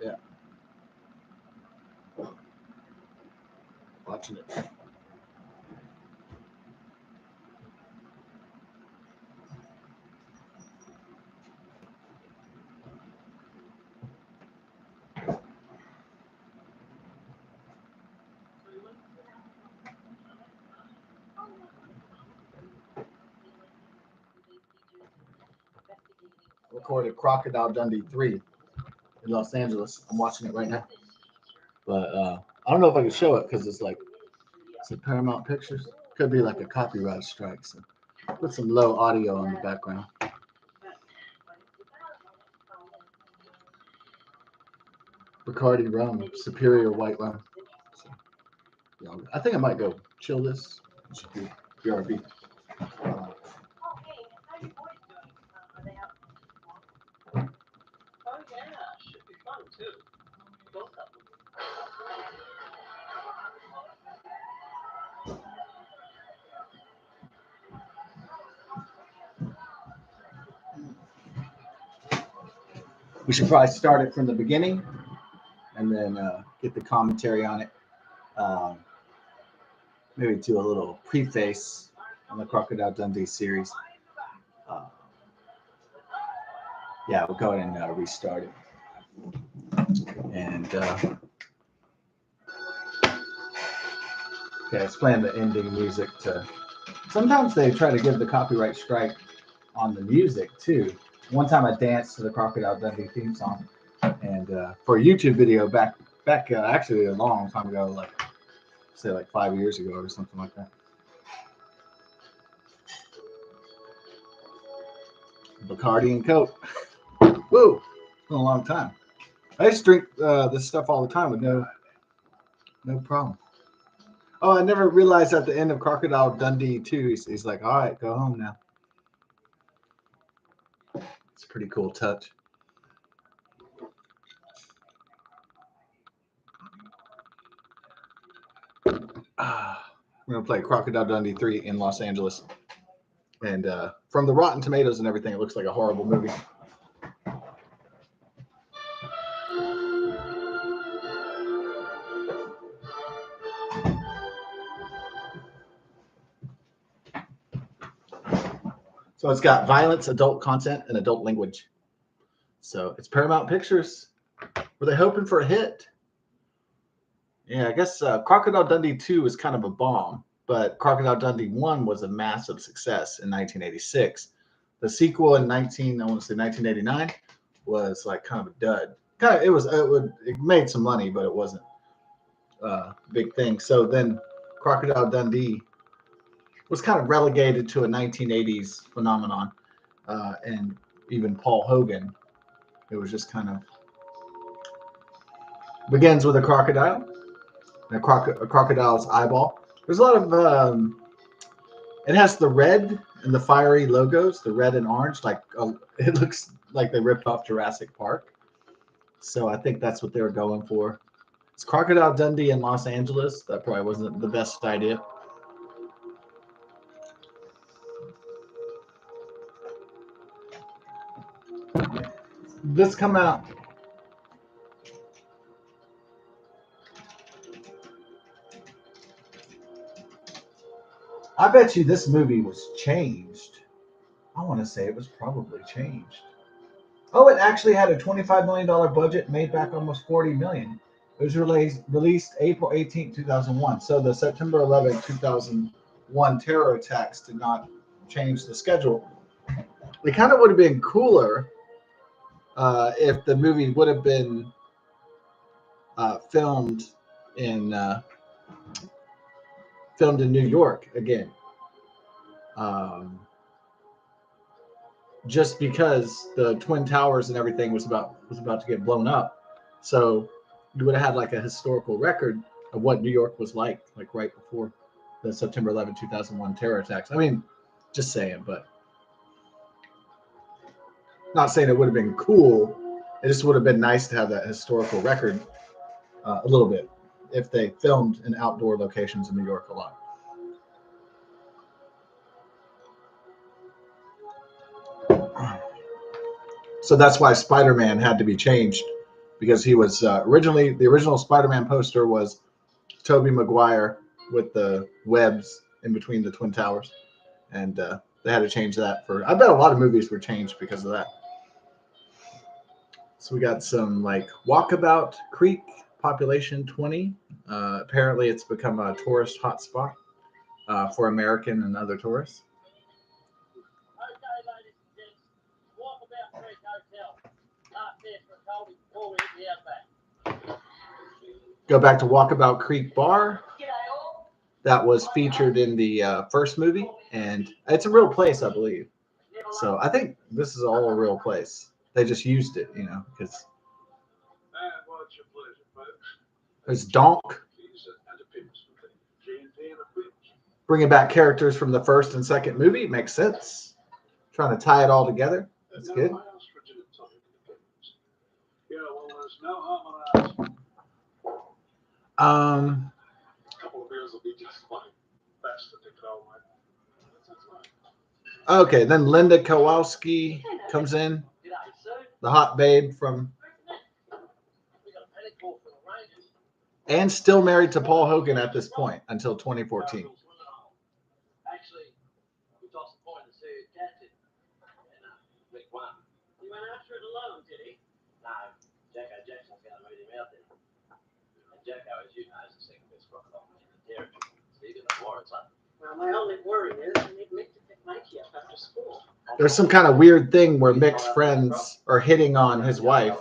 Yeah. Watching it. Recorded Crocodile Dundee 3 in Los Angeles. I'm watching it right now. But I don't know if I can show it because it's like, it's a Paramount Pictures. Could be like a copyright strike. So put some low audio in the background. Bacardi rum, superior white rum. So, yeah, I think I might go chill this. It should be BRB. We should probably start it from the beginning and then get the commentary on it. Maybe do a little preface on the Crocodile Dundee series. Yeah, we'll go ahead and restart it. And okay, it's playing the ending music to. Sometimes they try to give the copyright strike on the music too. One time I danced to the Crocodile Dundee theme song, and for a YouTube video back actually a long time ago, like say like 5 years ago or something like that. Bacardi and Coke. Woo! It's been a long time. I used to drink this stuff all the time with no problem. Oh, I never realized at the end of Crocodile Dundee 2, he's like, all right, go home now. It's a pretty cool touch. We're going to play Crocodile Dundee 3 in Los Angeles. And from the Rotten Tomatoes and everything, it looks like a horrible movie. So it's got violence, adult content, and adult language. So it's Paramount Pictures. Were they hoping for a hit? Yeah, I guess Crocodile Dundee 2 is kind of a bomb, but Crocodile Dundee 1 was a massive success in 1986. The sequel in 1989 was like kind of a dud. It made some money, but it wasn't a big thing. So then Crocodile Dundee was kind of relegated to a 1980s phenomenon, and even Paul Hogan. It was just kind of begins with a crocodile, a crocodile's eyeball. There's a lot of it has the red and the fiery logos, the red and orange. Like it looks like they ripped off Jurassic Park. So I think that's what they were going for. It's Crocodile Dundee in Los Angeles. That probably wasn't the best idea. This come out. I bet you this movie was changed. I want to say it was probably changed. Oh, it actually had a $25 million budget, made back almost $40 million. It was released April 18, 2001. So the September 11, 2001 terror attacks did not change the schedule. It kind of would have been cooler if the movie would have been filmed in New York again. Just because the Twin Towers and everything was about to get blown up. So you would have had like a historical record of what New York was like right before the September 11, 2001 terror attacks. I mean, just saying, but not saying it would have been cool. It just would have been nice to have that historical record a little bit if they filmed in outdoor locations in New York a lot. So that's why Spider-Man had to be changed because he was originally the original Spider-Man poster was Tobey Maguire with the webs in between the Twin Towers, and they had to change that for. I bet a lot of movies were changed because of that. So we got some like Walkabout Creek, population 20. Apparently, it's become a tourist hotspot for American and other tourists. Go back to Walkabout Creek Bar. That was featured in the first movie, and it's a real place, I believe. So I think this is all a real place. They just used it, because there's Donk. Bringing back characters from the first and second movie makes sense. Trying to tie it all together. That's good. Okay, then Linda Kowalski comes in, the hot babe from, and still married to Paul Hogan at this point until 2014. My only worry is I need Mick to pick Mikey up after school. There's some kind of weird thing where Mick's friends are hitting on his wife.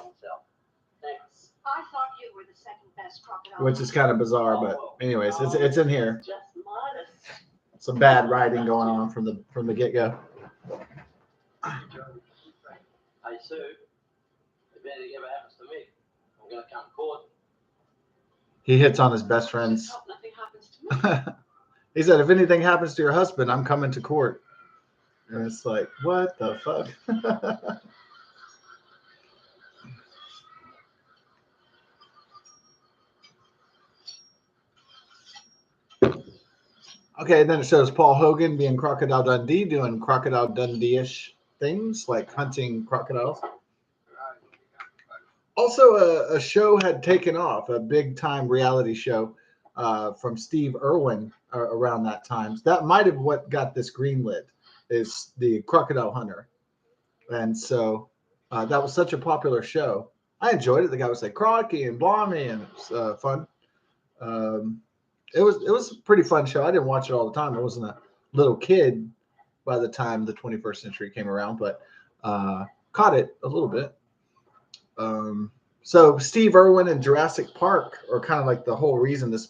Thanks. I thought you were the second best crocodile. Which is kind of bizarre, but anyways, it's in here. Just modest. Some bad writing going on from the get-go. Hey Sue, if anything ever happens to me, I'm gonna come to court. He hits on his best friends. Hope nothing happens to me. He said, if anything happens to your husband, I'm coming to court. And it's like, what the fuck? Okay, then it shows Paul Hogan being Crocodile Dundee, doing Crocodile Dundee-ish things, like hunting crocodiles. Also, a show had taken off, a big-time reality show from Steve Irwin around that time. So that might have what got this greenlit, is the Crocodile Hunter. And so that was such a popular show. I enjoyed it. The guy would say Crocky and Blommy, and it was fun. It was a pretty fun show. I didn't watch it all the time. I wasn't a little kid by the time the 21st century came around, but caught it a little bit. So Steve Irwin and Jurassic Park are kind of like the whole reason this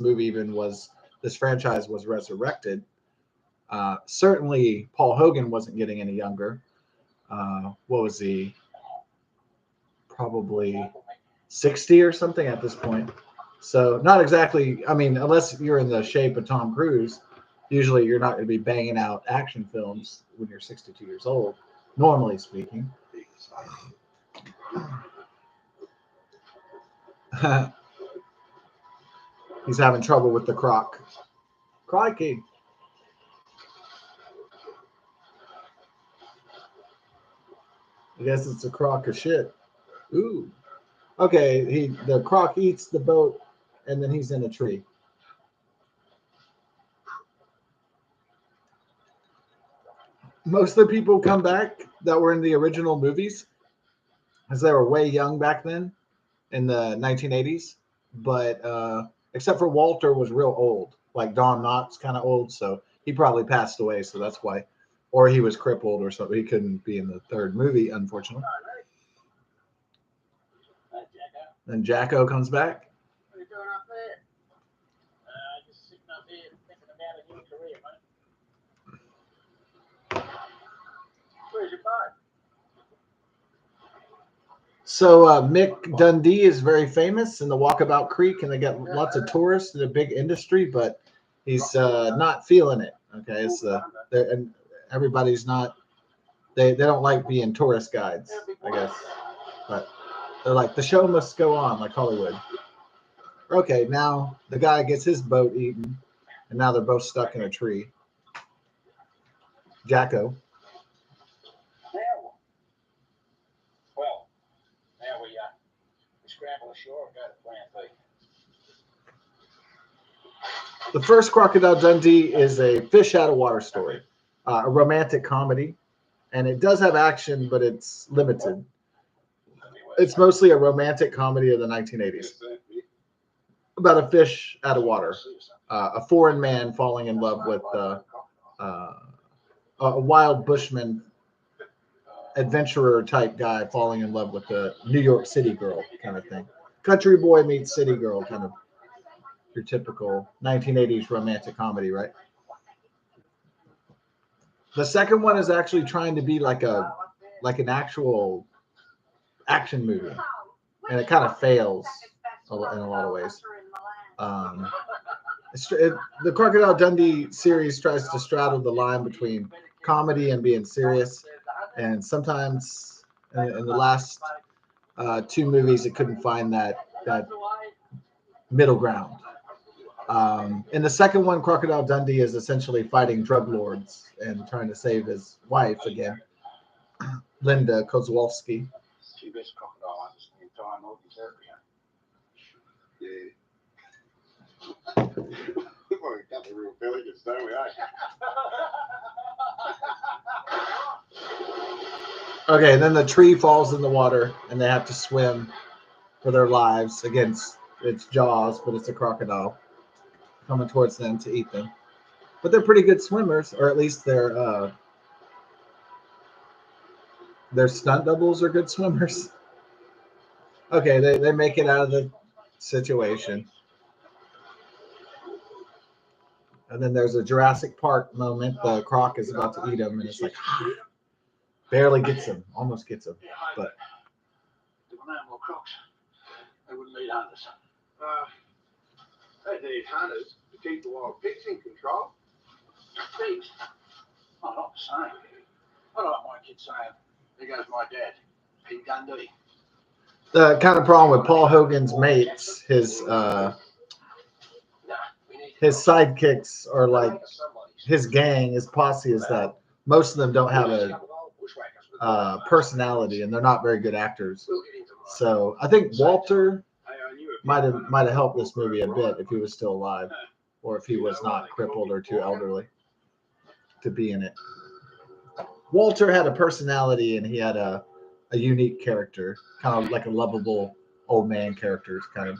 franchise was resurrected. Certainly Paul Hogan wasn't getting any younger. What was he? Probably 60 or something at this point. So not exactly, I mean, unless you're in the shape of Tom Cruise, usually you're not going to be banging out action films when you're 62 years old, normally speaking. He's having trouble with the croc. Crikey. I guess it's a crock of shit. Ooh. Okay, the croc eats the boat, and then he's in a tree. Most of the people come back that were in the original movies, as they were way young back then in the 1980s. But except for Walter was real old. Like Don Knotts kind of old, so he probably passed away, so that's why. Or he was crippled or something. He couldn't be in the third movie, unfortunately. Then Jacko comes back. What are you doing up there? Just sitting up here thinking about a new career, mate. Where's your car? So Mick Dundee is very famous in the Walkabout Creek, and they got lots of tourists and a big industry, but he's not feeling it. Okay, it's and everybody's not. They don't like being tourist guides, I guess, but they're like, the show must go on, like Hollywood. Okay, now the guy gets his boat eaten, and now they're both stuck in a tree. Jacko. Well, now we scramble ashore and go to Plan B. The first Crocodile Dundee is a fish out of water story, a romantic comedy, and it does have action, but it's limited. It's mostly a romantic comedy of the 1980s about a fish out of water, a foreign man falling in love with a wild bushman adventurer type guy falling in love with a New York City girl kind of thing. Country boy meets city girl, kind of your typical 1980s romantic comedy, right? The second one is actually trying to be like an actual action movie, and it kind of fails in a lot of ways. The Crocodile Dundee series tries to straddle the line between comedy and being serious, and sometimes in the last two movies it couldn't find that middle ground. In the second one, Crocodile Dundee is essentially fighting drug lords and trying to save his wife again, Linda Kozłowski. She best crocodile hunters in the entire Northern Territory. Yeah. We've already got the real billions, don't we, Okay, then the tree falls in the water and they have to swim for their lives against its jaws, but it's a crocodile coming towards them to eat them. But they're pretty good swimmers, or at least their stunt doubles are good swimmers. Okay, they make it out of the situation. And then there's a Jurassic Park moment. The croc is about to eat him, and it's like, barely gets him, almost gets him. But there were no more crocs. They wouldn't eat hunters. They need hunters to keep the wild pigs in control. Pigs? Oh, not the same. I don't like my kids saying, there goes my dad, Pig Dundee. The kind of problem with Paul Hogan's mates, his sidekicks are like his gang, his posse, is that most of them don't have a personality and they're not very good actors. So I think Walter might have helped this movie a bit if he was still alive, or if he was not crippled or too elderly to be in it. Walter had a personality and he had a unique character, kind of like a lovable old man character, kind of.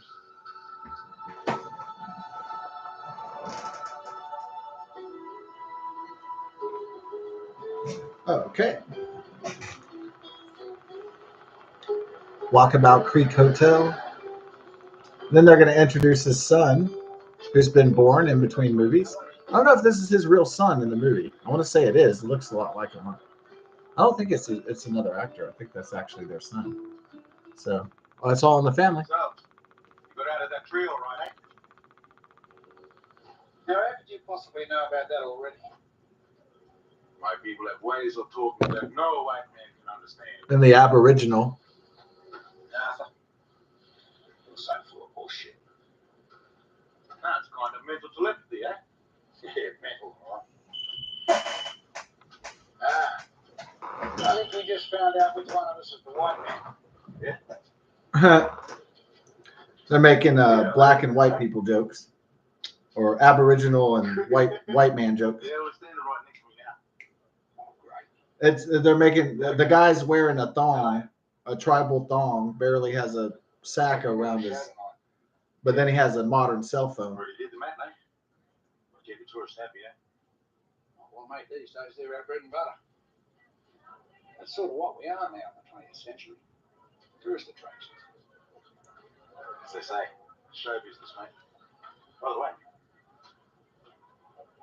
Okay. Walkabout Creek Hotel. Then they're going to introduce his son, who's been born in between movies. I don't know if this is his real son in the movie. I want to say it is. It looks a lot like him. I don't think it's another actor. I think that's actually their son. So it's all in the family. So, you got out of that tree all right, eh? Now, how could you possibly know about that already? My people have ways of talking that no white man can understand. And the Aboriginal. Arthur, you're so full of bullshit. That's kind of mental telepathy, eh? Yeah, mental, all right. I think we just found out which one of us is the white man. Yeah. They're making black and white people jokes, or Aboriginal and white man jokes. Yeah, we're standing right next to me now. Oh, great. They're making the guy's wearing a thong, a tribal thong, barely has a sack around his, but then he has a modern cell phone. Already did the matinee. We'll keep the tourists happy, eh? Well, mate, these days they're our bread and butter. That's sort of what we are now in the 20th century. Tourist attractions. As they say, show business, mate. By the way,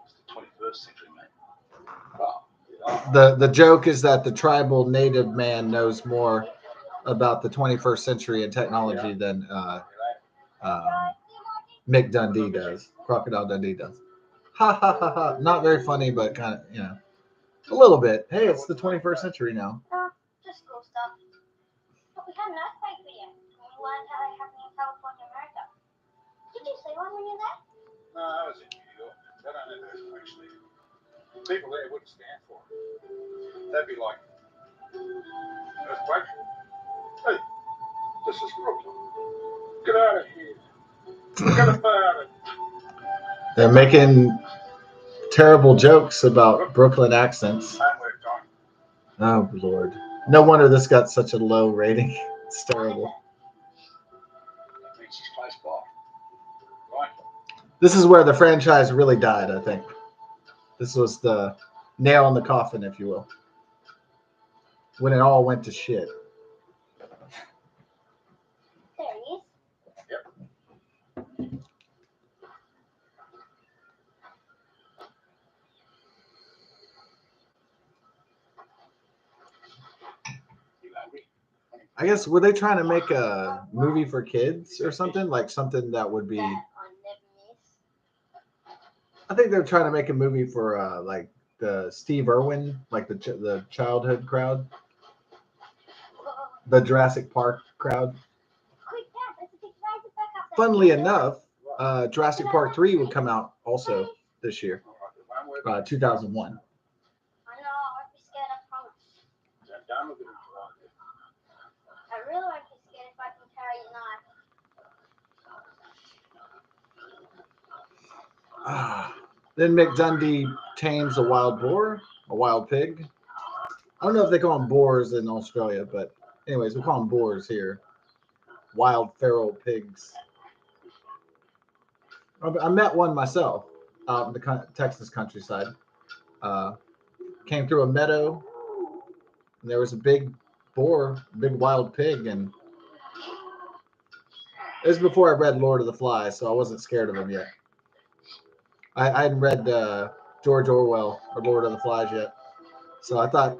it's the 21st century, mate. Oh, The joke is that the tribal native man knows more about the 21st century and technology than Mick Dundee does. Crocodile Dundee does. Ha ha ha ha. Not very funny, but kind of, a little bit. Hey, it's the 21st century now. Just cool stuff. But we had an earthquake here, and we learned how they happen in California, America. Did you see one when you were there? no, I was in New York. They don't have earthquakes there. People there wouldn't stand for it. They'd be like, earthquake? Hey, this is Brooklyn. Get out of here. Get up out of They're making terrible jokes about Brooklyn accents. time we're done. Oh, Lord. No wonder this got such a low rating. It's terrible. That makes this place bar. Right? This is where the franchise really died, I think. This was the nail in the coffin, if you will. When it all went to shit. There he is. You hungry? I guess, were they trying to make a movie for kids or something? Like something that would be... That I never miss. I think they're trying to make a movie for like the Steve Irwin, like the childhood crowd, the Jurassic Park crowd. Quick, Dad, let's take Rise back up there. Funnily enough, Jurassic Park 3 would come out also this year, All right, the one we're 2001. I know, I'd be scared, I promise. done with it. I really won't be scared if I can carry a knife. Then Mick Dundee tames a wild boar, a wild pig. I don't know if they call them boars in Australia, but anyways, we call them boars here. Wild feral pigs. I met one myself out in the Texas countryside. Came through a meadow, and there was a big boar, big wild pig, and it was before I read Lord of the Flies, so I wasn't scared of him yet. I hadn't read George Orwell or Lord of the Flies yet, so I thought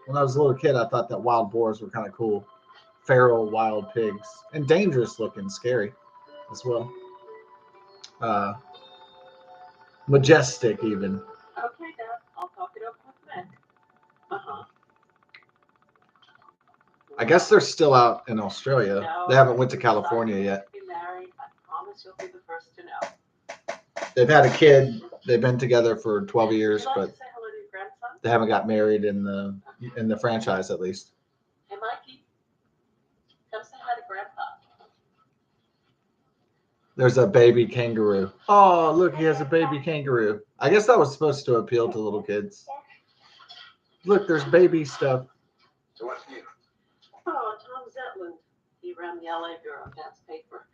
when I was a little kid, I thought that wild boars were kind of cool, feral wild pigs, and dangerous looking, scary as well. Majestic even. Okay, Dad, I'll talk it over with Mick. Uh-huh. I guess they're still out in Australia. They haven't went to California yet. Be married. I promise you'll be the first to know. They've had a kid. They've been together for 12 Would years, you like but to say hello to your grandson? they haven't got married in the franchise at least. Hey, Mikey, come say hi to Grandpa. There's a baby kangaroo. Oh, look, he has a baby kangaroo. I guess that was supposed to appeal to little kids. Look, there's baby stuff. So what's new? Oh, Tom Zetland. He ran the LA Bureau, Dad's paper.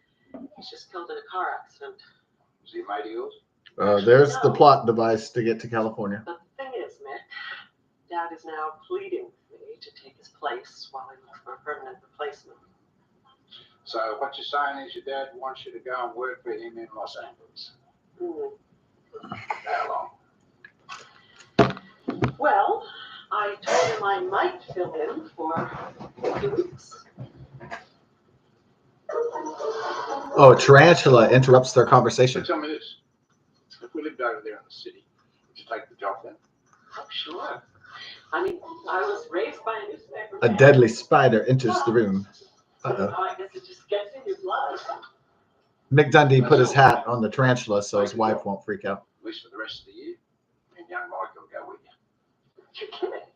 He's just killed in a car accident. Is he a mate of yours? There's the plot device to get to California. But the thing is, Mick, Dad is now pleading with me to take his place while he looks for a permanent replacement. So what you're saying is your dad wants you to go and work for him in Los Angeles. How long? Well, I told him I might fill in for 2 weeks. Oh, a tarantula interrupts their So conversation. tell me this. If we lived over there in the city, would you take the job then? Oh, sure. I mean, I was raised by a newspaper. A man. deadly spider enters the room. Uh-oh. So I guess it just gets in your blood. Mick Dundee put his hat on the tarantula so his wife won't freak out. At least for the rest of the year. And young Mike will go with you. You're kidding.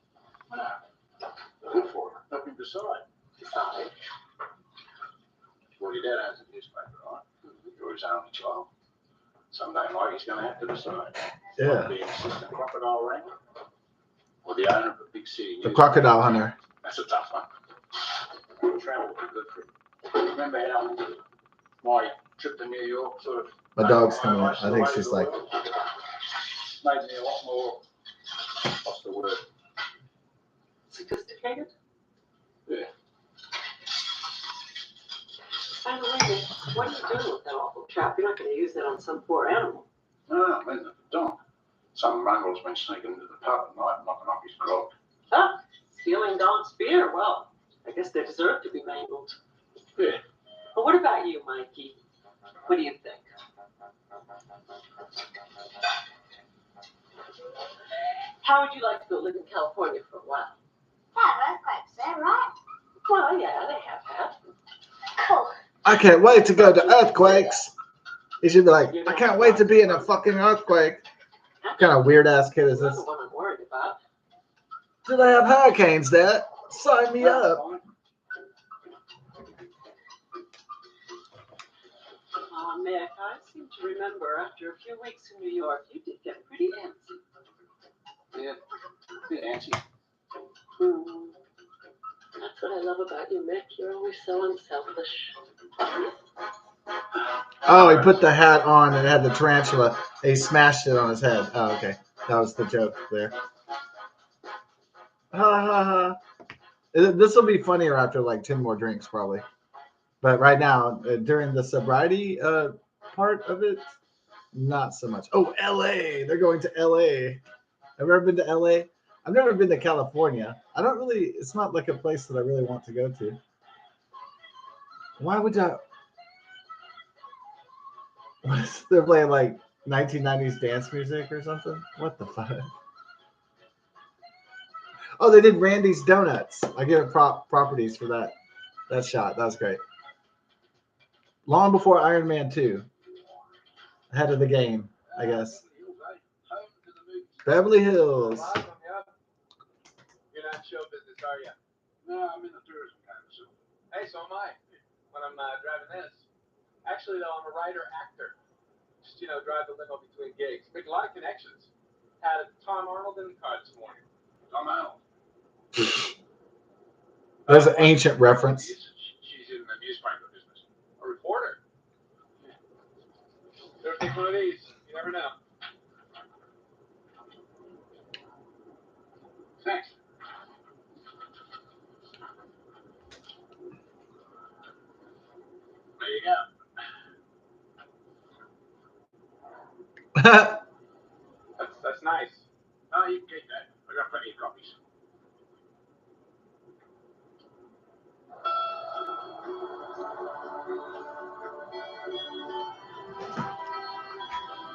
Good for him. Help him decide. Decide. Well, your dad has a newspaper, right? You're his only child. Someday Mike is going to have to decide. Yeah. Be an assistant crocodile wrangler or the owner of a big city. The crocodile hunter. That's a tough one. Travel would be good for him. Remember how my trip to New York sort of... My dog's coming out. I think she's like... Made me a lot more... What's the word? Sophisticated? Yeah. By the way, Nick, what are you doing with that awful trap? You're not going to use that on some poor animal. No, I mean, don't. Some mongrel's been sneaking into the pub at night and knocking off his grog. Ah, stealing Don's beer. Well, I guess they deserve to be mangled. Yeah. But what about you, Mikey? What do you think? How would you like to go live in California for a while? Have earthquakes there, right? Well, yeah, they have had. Cool. I can't wait to go to earthquakes. He should be like, I can't wait to be in a fucking earthquake. What kind of weird ass kid is That's this? the one I'm worried about. Do they have hurricanes there? Sign me up. Mick, I seem to remember after a few weeks in New York, you did get pretty antsy. Yeah, a bit antsy. Hmm. That's what I love about you, Mick. You're always so unselfish. Oh, he put the hat on and it had the tarantula. And he smashed it on his head. Oh, okay. That was the joke there. Ha ha ha. This will be funnier after like 10 more drinks, probably. But right now, during the sobriety part of it, not so much. Oh, LA. They're going to LA. Have you ever been to LA? I've never been to California. I don't really, it's not like a place that I really want to go to. Why would I? They're playing like 1990s dance music or something? What the fuck? Oh, they did Randy's Donuts. I give it properties for that shot. That was great. Long before Iron Man 2. Ahead of the game, I guess. Beverly Hills. You're not show business, are you? No, I'm in the tourism kind of suit. Hey, so am I. When I'm driving this. Actually, though, I'm a writer-actor. Just, drive the limo between gigs. Make a lot of connections. Had Tom Arnold in the car this morning. Tom Arnold. That's an ancient reference. She's in the newspaper business. A reporter. Better take one of these. You never know. Thanks. There you go. That's nice. Oh, you can take that. I got plenty of copies.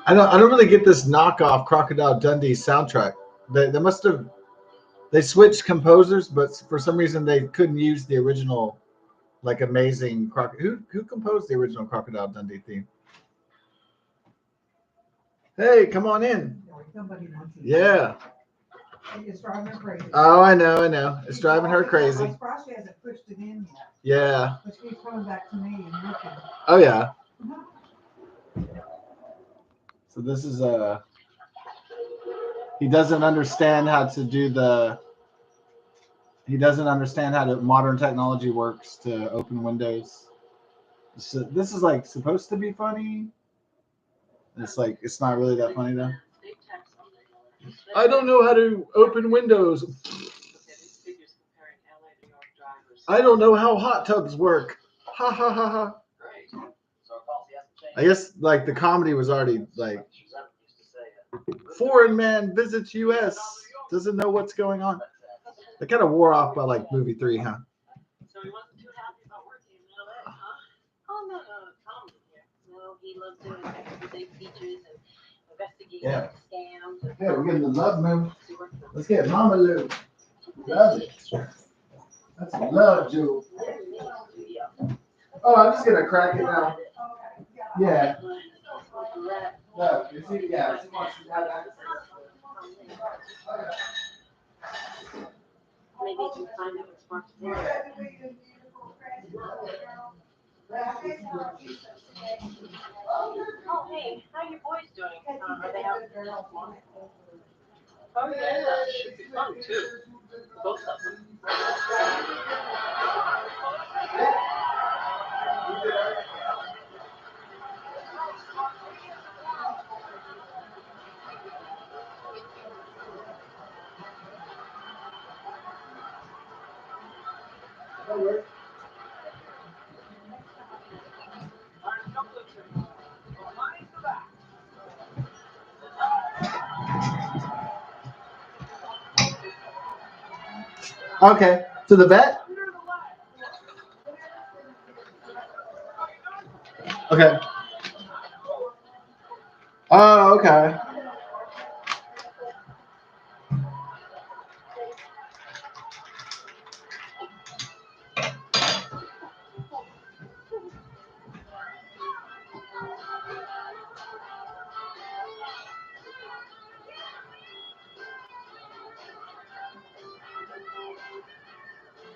I don't really get this knockoff Crocodile Dundee soundtrack. They switched composers, but for some reason they couldn't use the original, like amazing who composed the original Crocodile Dundee theme? Hey, come on in. Yeah. It's driving her crazy. Oh, I know. It's driving her crazy. I'm surprised she hasn't pushed it in yet. Yeah. But she's coming back to me and looking. Oh yeah. So this is he doesn't understand how to do he doesn't understand how modern technology works to open windows. So this is like supposed to be funny. It's not really that funny though. I don't know how to open windows. I don't know how hot tubs work. Ha ha ha ha. I guess like the comedy was already like foreign man visits U.S. doesn't know what's going on. They kind of wore off by like movie 3, huh? So he wasn't too happy about working in LA, huh? Oh, no, comedy here. No, he loved doing everyday features and investigating scams. Yeah, we're getting the love move. Let's get Mama Lou. Love it. That's love, Joe. Oh, I'm just gonna crack it now. Yeah. Look, you see, yeah. Maybe you can find out what's more to do. Oh, hey, how are your boys doing? Are they out? Oh, yeah, should be fun, too. Both of them. Okay, to the vet. Okay. Oh, okay.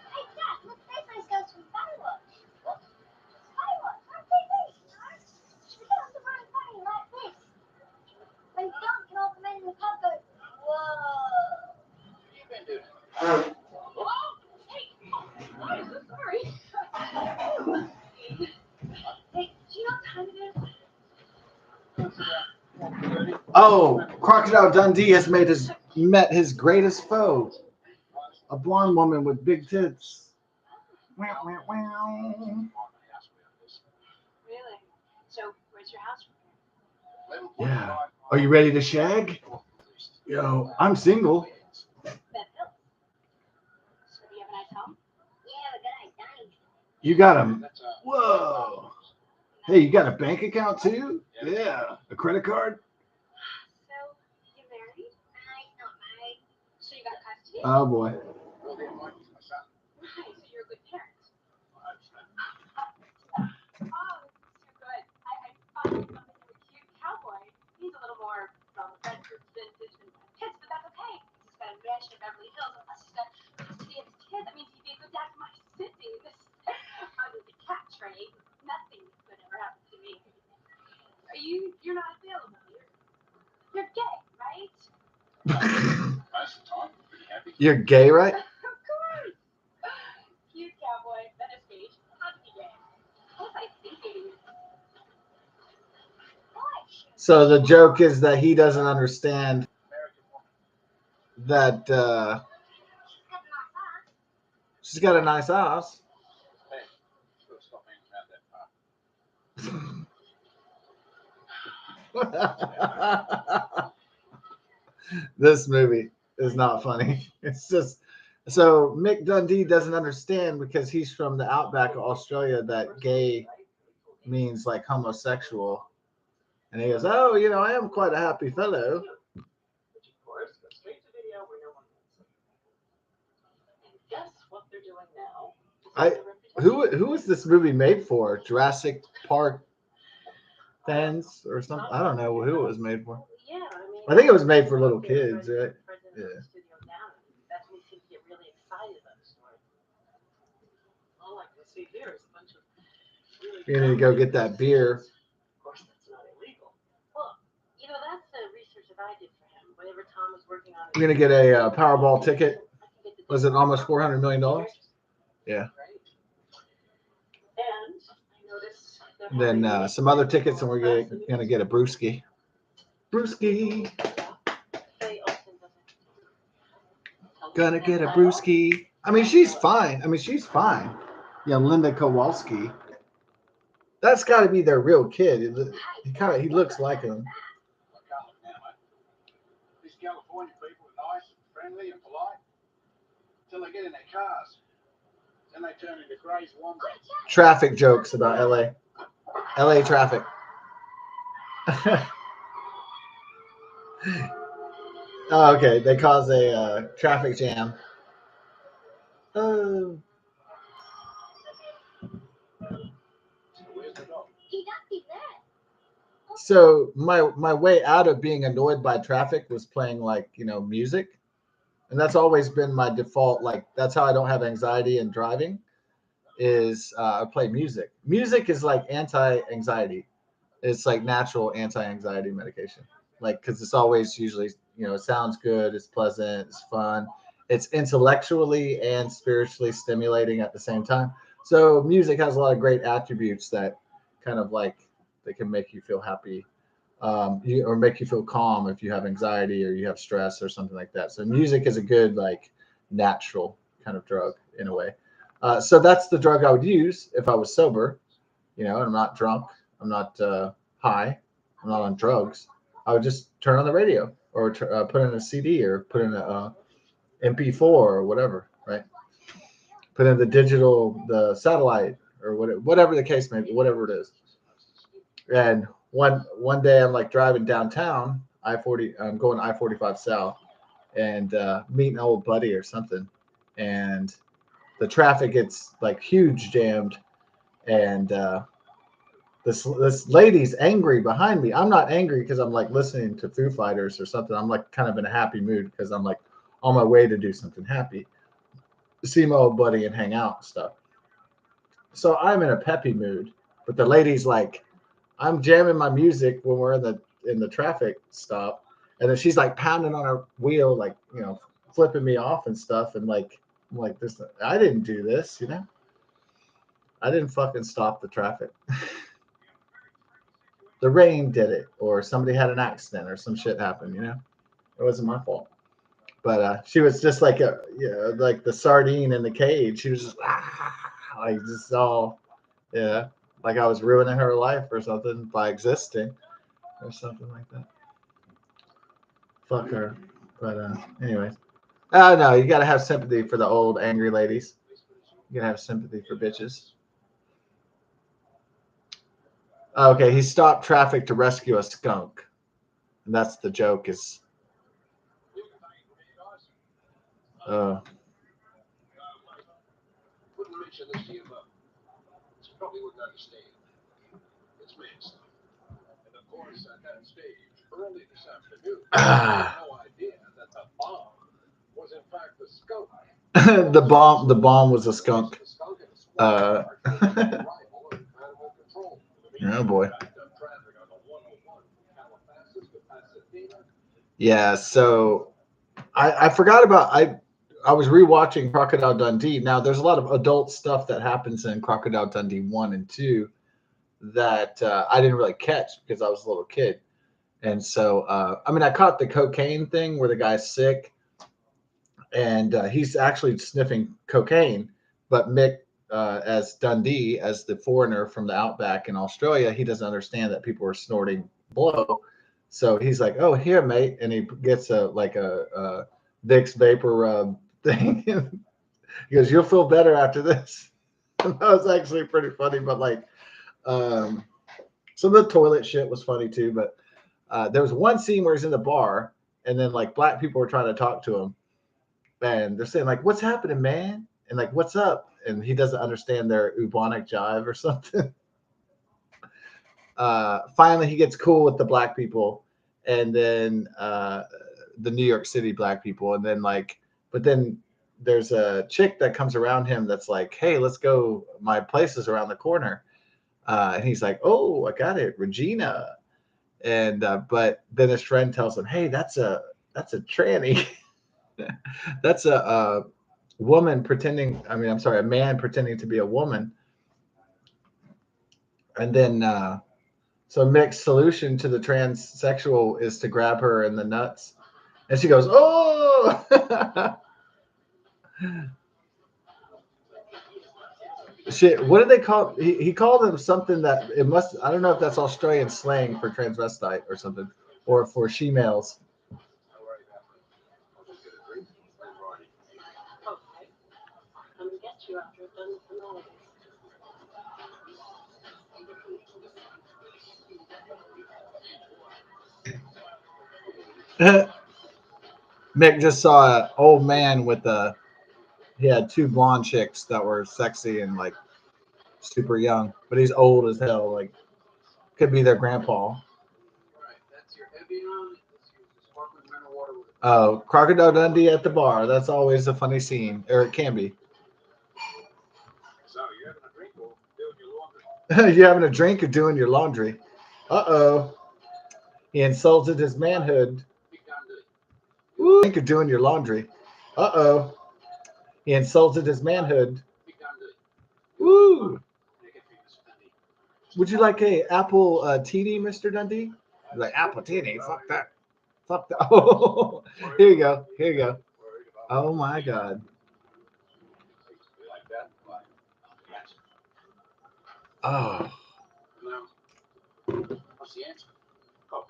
Hey, Dad, look, this one goes from fireworks. Fireworks on TV. Oh, Crocodile Dundee has met his greatest foe, a blonde woman with big tits. Wow, wow, wow. Really? So, where's your house? Yeah. Are you ready to shag? Yo, I'm single. Bed Hill. So, do you have a nice home? Yeah, we got a dining. You got a whoa. Hey, you got a bank account too? Yeah. A credit card? So, you married? He's not married. So, you got custody? Oh boy. Right, so you're a good parent. Oh, this is too good. I finally bumped into a cute cowboy. He's a little more adventurous vintage than kids, but that's okay. He's got a mansion in Beverly Hills, and plus he's got custody of his kids. That means he'd be a good dad for my Cindy. This under the cat trade. Nothing could ever happen to me. You're not available. You're gay, right? Most of the time, pretty happy. You're gay, right? Of course. Cute cowboy, Venice Beach. How to be gay? What was I thinking? So the joke is that he doesn't understand that she's got a nice house. Hey, gotta stop hanging out that far. This movie is not funny. It's just so Mick Dundee doesn't understand because he's from the outback of Australia that gay means like homosexual. And he goes, oh, you know, I am quite a happy fellow. Which, of course, goes straight to video where no one wants it. And guess what they're doing now? Who was this movie made for? Jurassic Park fans or something? I don't know who it was made for. Yeah, I mean, I think it was made for little kids, right? Yeah. That's when you get really excited about the story. All I can see here is a bunch of really You need to go get that beer. Of course, that's not illegal. Well, you know, that's the research that I did for him. Whenever Tom was working on it. You're gonna get a Powerball ticket. I can get the Was it almost $400 million? Yeah. Right. And I noticed that Then some other tickets, and we're gonna get a brewski. Brewski. Faye Olsen doesn't. Gonna get a brewski. I mean, she's fine. Yeah, Linda Kowalski. That's got to be their real kid. He looks like him. I can't look now, mate. These California people are nice, friendly, and polite until they get in their cars. Then they turn into greys ones. Traffic jokes about LA. LA traffic. Oh, okay. They cause a traffic jam. Oh. Where's the dog? He got me there. So my way out of being annoyed by traffic was playing like, you know, music. And that's always been my default. Like that's how I don't have anxiety in driving is I play music. Music is like anti-anxiety. It's like natural anti-anxiety medication. Like, cause it's always usually, you know, it sounds good. It's pleasant. It's fun. It's intellectually and spiritually stimulating at the same time. So music has a lot of great attributes that kind of like, they can make you feel happy or make you feel calm if you have anxiety or you have stress or something like that. So music is a good, like natural kind of drug in a way. So that's the drug I would use if I was sober, you know, and I'm not drunk. I'm not high. I'm not on drugs. I would just turn on the radio or put in a CD or put in a MP4 or whatever, right? Put in the satellite or whatever the case may be, whatever it is. And one day I'm like driving downtown I-40. I'm going I-45 south and meeting an old buddy or something. And the traffic gets like huge jammed. And this lady's angry behind me. I'm not angry because I'm like listening to Foo Fighters or something. I'm like kind of in a happy mood because I'm like on my way to do something happy, see my old buddy and hang out and stuff. So I'm in a peppy mood, but the lady's like, I'm jamming my music when we're in the traffic stop, and then she's like pounding on her wheel, like, you know, flipping me off and stuff, and like I'm like, this, I didn't do this, you know, I didn't fucking stop the traffic. the rain did it, or somebody had an accident, or some shit happened. You know, it wasn't my fault. But she was just like like the sardine in the cage. She was just like just all like I was ruining her life or something by existing or something like that. Fuck her. But anyways. Oh no, you gotta have sympathy for the old angry ladies. You gotta have sympathy for bitches. Okay, he stopped traffic to rescue a skunk. And that's the joke is Wouldn't mention this to you, but you probably wouldn't understand. It's man stuff. And of course, at that stage, early this afternoon, I had no idea that the bomb was in fact the skunk. the bomb was a skunk. Oh boy. Yeah, so I forgot about I was rewatching Crocodile Dundee. Now there's a lot of adult stuff that happens in Crocodile Dundee 1 and 2 that I didn't really catch because I was a little kid. And so I mean I caught the cocaine thing where the guy's sick and he's actually sniffing cocaine, but Mick as Dundee, as the foreigner from the outback in Australia, he doesn't understand that people are snorting blow. So he's like, "Oh, here, mate," and he gets a Vicks vapor rub thing. He goes, "You'll feel better after this." That was actually pretty funny, but like, some of the toilet shit was funny too. But there was one scene where he's in the bar, and then like black people were trying to talk to him, and they're saying like, "What's happening, man?" And like, "What's up?" And he doesn't understand their bubonic jive or something. Finally, he gets cool with the black people, and then the New York City black people, and then like, but then there's a chick that comes around him that's like, "Hey, let's go. My place is around the corner," and he's like, "Oh, I got it, Regina." And but then his friend tells him, "Hey, that's a tranny." That's a woman pretending. I mean, I'm sorry, a man pretending to be a woman. And then, so Mick's solution to the transsexual is to grab her in the nuts, and she goes, "Oh!" Shit. What did they call? He called him something that it must. I don't know if that's Australian slang for transvestite or something, or for she-males. Okay. I'm gonna get you after I've done the formalities. Mick just saw an old man with he had two blonde chicks that were sexy and like super young, but he's old as hell. Like could be their grandpa. Oh, Crocodile Dundee at the bar. That's always a funny scene, or it can be. So you're having a drink or doing your laundry? You having a drink or doing your laundry? Uh-oh. He insulted his manhood. Woo. Drink or doing your laundry. Uh-oh. He insulted his manhood. Woo. Would you like a apple teeny, Mr. Dundee? Like apple teeny? Fuck that. Fuck that. Oh, here you go. Here you go. Oh my God. Oh. What's the answer? Oh.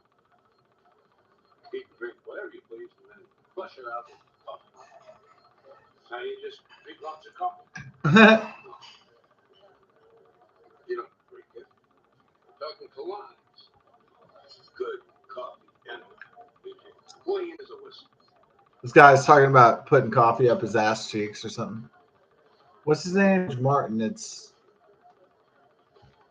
Eat and drink whatever you please, and then flush it out. Oh. Now you just drink lots of coffee. You don't drink it. Talking to lines. Good coffee. And clean as a whistle. This guy's talking about putting coffee up his ass cheeks or something. What's his name? Martin. It's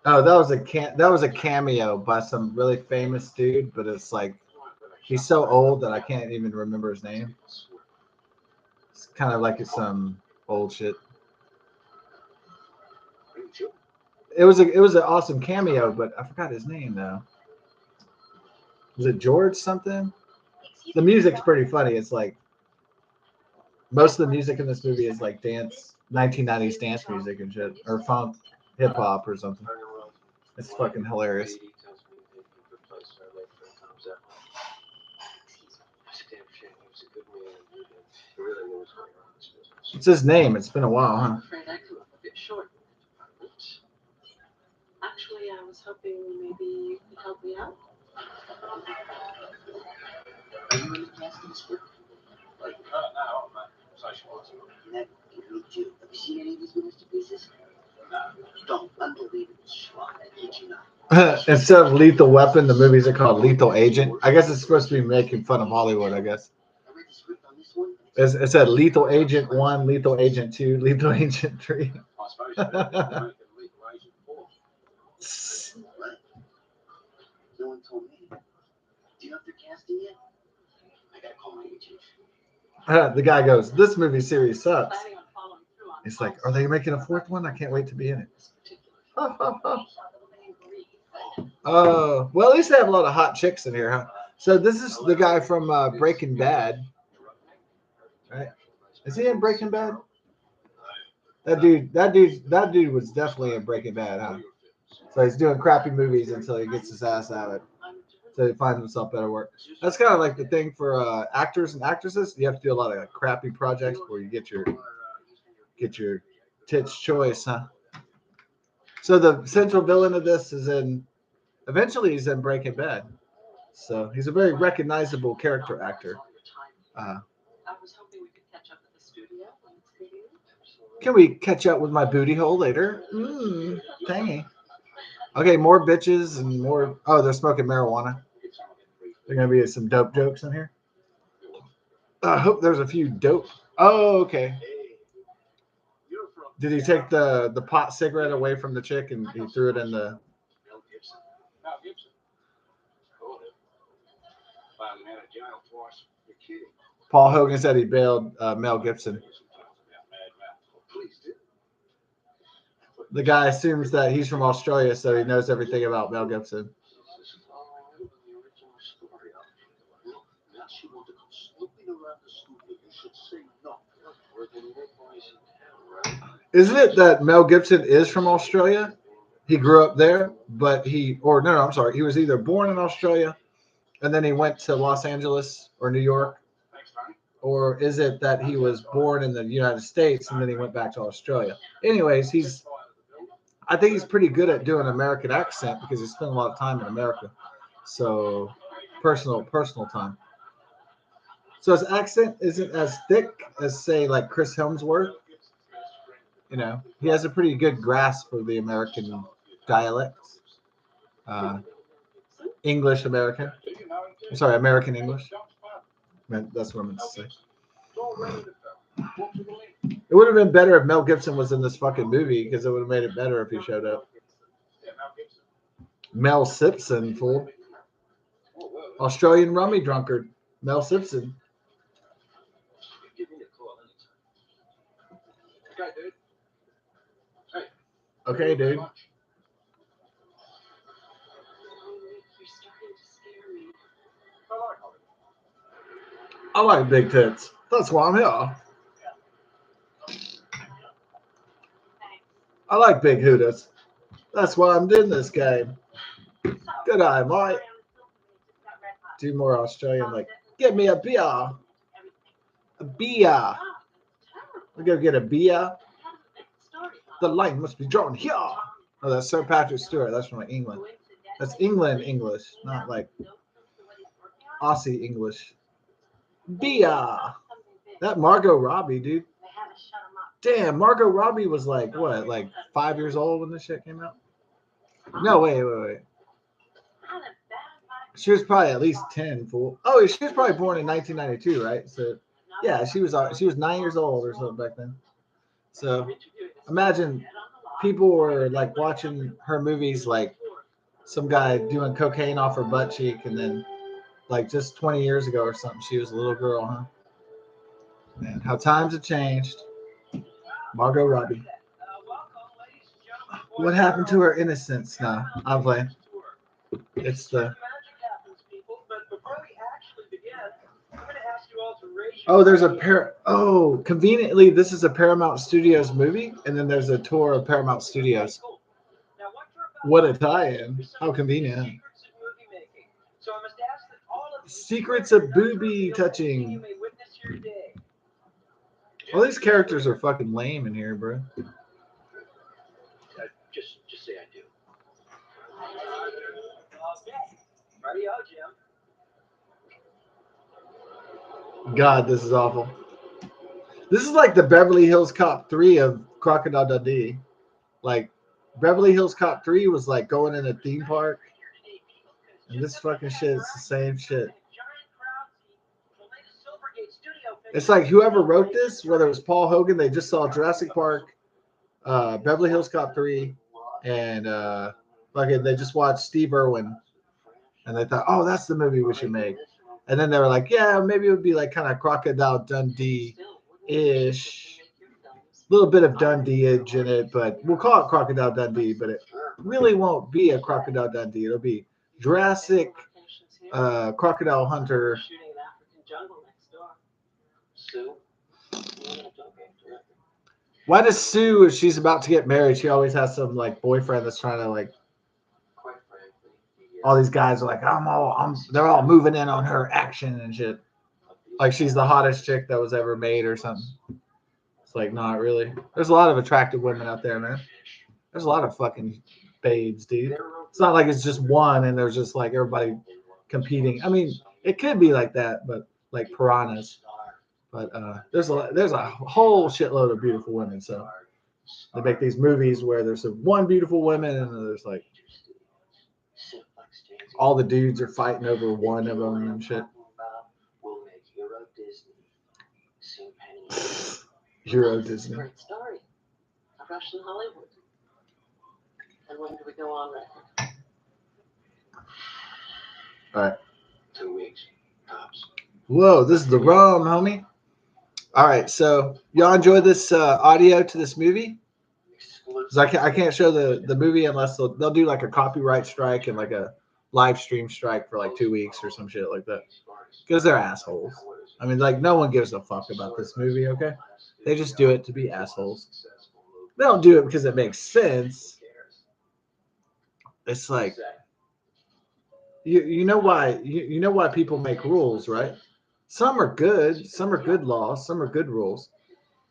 that was a cameo by some really famous dude, but it's like he's so old that I can't even remember his name. It's kind of like it's some old shit. It was an awesome cameo, but I forgot his name though. Was it George something? The music's pretty funny. It's like most of the music in this movie is like 1990s dance music and shit, or funk, hip hop or something. It's fucking hilarious. You really know what's going on in this business. It's his name. It's been a while, huh? I'm afraid I come up a bit short in that department. Actually, I was hoping maybe you could help me out. Are you in the casting script? Like, no, I'm not. So I should want to. Never include you. Have you seen any of these masterpieces? No. Don't. Unbelievable schlock. I kid you not. Instead of Lethal Weapon, the movies are called Lethal Agent. I guess it's supposed to be making fun of Hollywood, I guess. I read the script on this one. It said Lethal Agent 1, Lethal Agent 2, Lethal Agent 3. I suppose you better make it legal agent 4. What? No one told me. Do you know if they're casting yet? I gotta call my agent. The guy goes, "This movie series sucks." Planning on following through on It's like, are they making a fourth one? I can't wait to be in it. this particular Oh, well, at least they have a lot of hot chicks in here, huh? So this is the guy from Breaking Bad, right? Is he in Breaking Bad? That dude was definitely in Breaking Bad, huh? So he's doing crappy movies until he gets his ass out of it. So he finds himself better work. That's kind of like the thing for actors and actresses. You have to do a lot of crappy projects where you get your tits choice, huh? So the central villain of this is eventually he's in Breaking Bad. So he's a very recognizable character actor. I was hoping we could catch up at the studio when it's convenient. Can we catch up with my booty hole later? Tangy. Okay, more bitches and more. Oh, they're smoking marijuana. There are gonna be some dope jokes in here. I hope there's a few dope. Oh, okay. Did he take the pot cigarette away from the chick and he threw it in the? Mel Gibson. Mel Gibson. Called him. Found him out of jail twice. You're kidding. Paul Hogan said he bailed Mel Gibson. Please do. The guy assumes that he's from Australia, so he knows everything about Mel Gibson. Now she wants to come snooping around the studio. You should say no. We're the little boys in town, right? Isn't it that Mel Gibson is from Australia? He grew up there, but he was either born in Australia and then he went to Los Angeles or New York. Thanks, Tony. Or is it that he was born in the United States and then he went back to Australia? Anyways, I think he's pretty good at doing an American accent because he spent a lot of time in America. So personal time. So his accent isn't as thick as, say, like Chris Hemsworth. You know, he has a pretty good grasp of the American dialects. English American. I'm sorry, American English. That's what I meant to say. It would have been better if Mel Gibson was in this fucking movie because it would have made it better if he showed up. Mel Simpson, fool. Australian rummy drunkard. Mel Simpson. Give me a call anytime. Okay, dude. Hey. Okay, dude. You're starting to scare me. I like big tits. That's why I'm here. I like big hooters. That's why I'm doing this game. Good eye, Mike. Do more Australian, like, give me a beer. A beer. We go get a beer. The line must be drawn here. Oh, that's Sir Patrick Stewart. That's from England. That's England English, not like Aussie English. Beer. That Margot Robbie, dude. Damn, Margot Robbie was like, what, like 5 years old when this shit came out? No, wait. She was probably at least 10, fool. Oh, she was probably born in 1992, right? So, yeah, she was 9 years old or something back then. So, imagine people were like watching her movies, like some guy doing cocaine off her butt cheek, and then like just 20 years ago or something, she was a little girl, huh? Man, how times have changed. Margot Robbie. What happened to her innocence now? I'm playing. It's the. Oh, there's a conveniently, this is a Paramount Studios movie, and then there's a tour of Paramount Studios. What a tie-in. How convenient. Secrets of booby touching. All these characters are fucking lame in here, bro. Just say I do. Okay. Radio, Jim. God, this is awful. This is like the Beverly Hills Cop 3 of Crocodile Dundee. Like, Beverly Hills Cop 3 was like going in a theme park. And this fucking shit is the same shit. It's like whoever wrote this, whether it was Paul Hogan, they just saw Jurassic Park, Beverly Hills Cop 3, and fucking they just watched Steve Irwin. And they thought, oh, that's the movie we should make. And then they were like, yeah, maybe it would be like kind of Crocodile Dundee-ish. A little bit of Dundee-age in it, but we'll call it Crocodile Dundee, but it really won't be a Crocodile Dundee. It'll be Jurassic Crocodile Hunter. Why does Sue, if she's about to get married, she always has some like boyfriend that's trying to like, all these guys are like, they're all moving in on her action and shit. Like she's the hottest chick that was ever made or something. It's like, not really. There's a lot of attractive women out there, man. There's a lot of fucking babes, dude. It's not like it's just one and there's just like everybody competing. I mean, it could be like that, but like piranhas. But there's a whole shitload of beautiful women. So they make these movies where there's one beautiful woman and there's like all the dudes are fighting over one of them and shit. Euro Disney. Great story. A Russian Hollywood. And when do we go on record? All right. 2 weeks, tops. Whoa, this is the rum, homie. All right, so y'all enjoy this audio to this movie? 'Cause I can't show the movie unless they'll do like a copyright strike and like a live stream strike for like 2 weeks or some shit like that. Because they're assholes. I mean, like, no one gives a fuck about this movie, okay? They just do it to be assholes. They don't do it because it makes sense. It's like, you know why you know why people make rules, right? Some are good laws, some are good rules.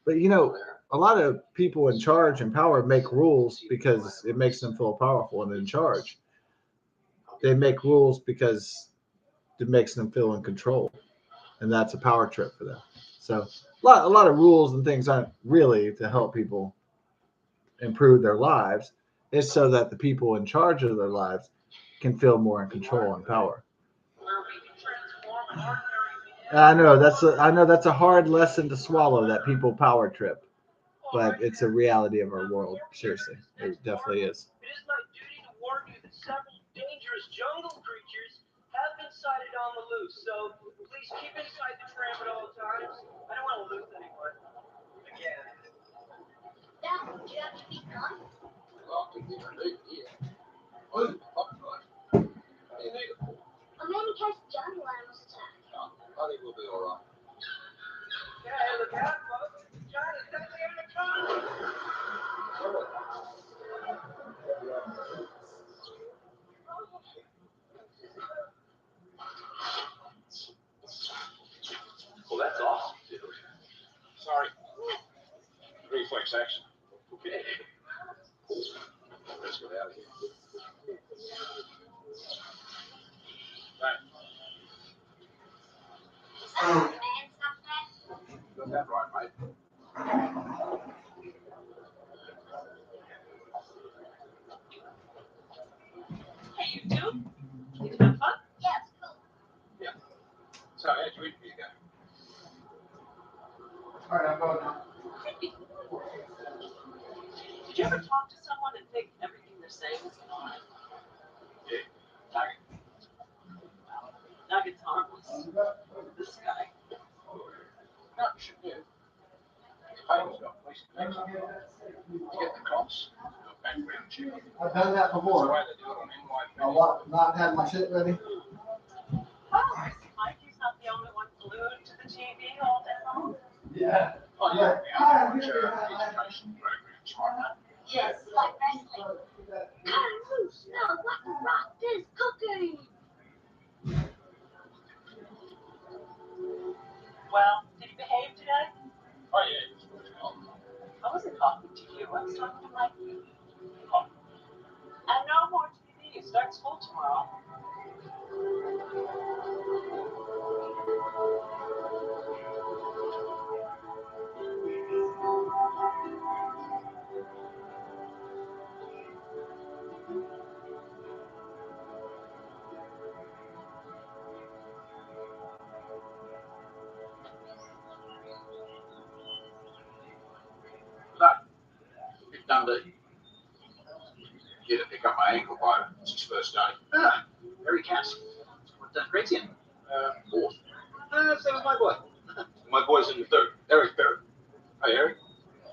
But you know, a lot of people in charge and power make rules because it makes them feel powerful and in charge. They make rules because it makes them feel in control. And that's a power trip for them. So a lot of rules and things aren't really to help people improve their lives. It's so that the people in charge of their lives can feel more in control and power. And I know that's a hard lesson to swallow, that people power trip, but it's a reality of our world. Seriously, it definitely is. It is my duty to warn you that several dangerous jungle creatures have been sighted on the loose. So please keep inside the tram at all times. I don't want to lose anyone. Again. Dad, do you have to be gone? I'm in case jungle animals attack. I think we'll be all right. Yeah, look out, folks. Johnny, stay there in the car. Well, that's awesome, dude. Sorry. Reflex action. Okay. Let's get out of here. Right. Got that right, mate. Hey, you do? You have fun? Yeah, it's cool. Yeah. So, how'd your interview go? All right, I'm going now. Did you ever talk to someone and think everything they're saying is a lie? Yeah. Nugget. Nugget's harmless. This guy. No, you should do. Payne's got police connections. You get the cops, do a background check. I've done that That's the before. way they do it on NYPD. Not had my shit ready. Oh, Mikey's not the only one glued to the TV all day long. Yeah. Oh, yeah. Yeah, education programs, right? Yes, like wrestling. Cut him loose. Now, what the rock is cooking? Well, did he behave today? Oh, yeah. Dundee. Here to pick up my ankle biter. It's his first day. Ah, Harry Cass. What grades he in? Fourth. Same as my boy. My boy's in the third. Eric Barrett. Hey, Eric.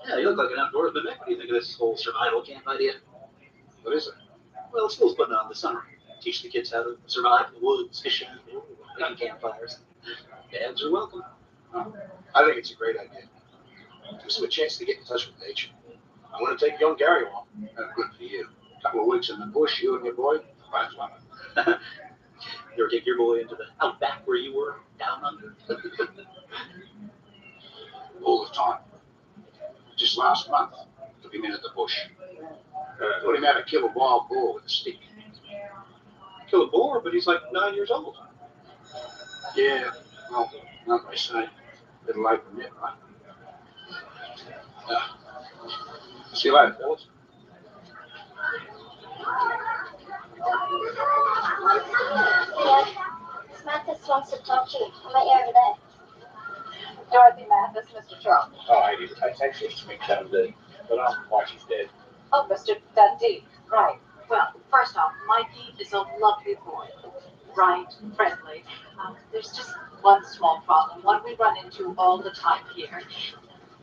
Yeah, you look like an outdoorsman, Nick. What do you think of this whole survival camp idea? What is it? Well, the school's putting on this summer. Teach the kids how to survive in the woods, fishing, making campfires. Dads are welcome. I think it's a great idea. Gives him a chance to get in touch with nature. I want to take young Gary along. Good for you. A couple of weeks in the bush, you and your boy. Fine, fine. You ever take your boy into the outback where you were, down under? All the time. Just last month, took him into the bush. Taught him how to kill a wild boar with a stick. Kill a boar, but he's like 9 years old. Yeah, well, like they say, little late for me, right? See you later, fellas. Yes, Mathis wants to talk to you. I'm at you over there. Dorothy Mathis, Mr. Charles. Oh, I need to take access to me, Dundee, but ask him why she's dead. Oh, Mr. Dundee. Right. Well, first off, Mikey is a lovely boy. Bright, friendly. There's just one small problem, one we run into all the time here.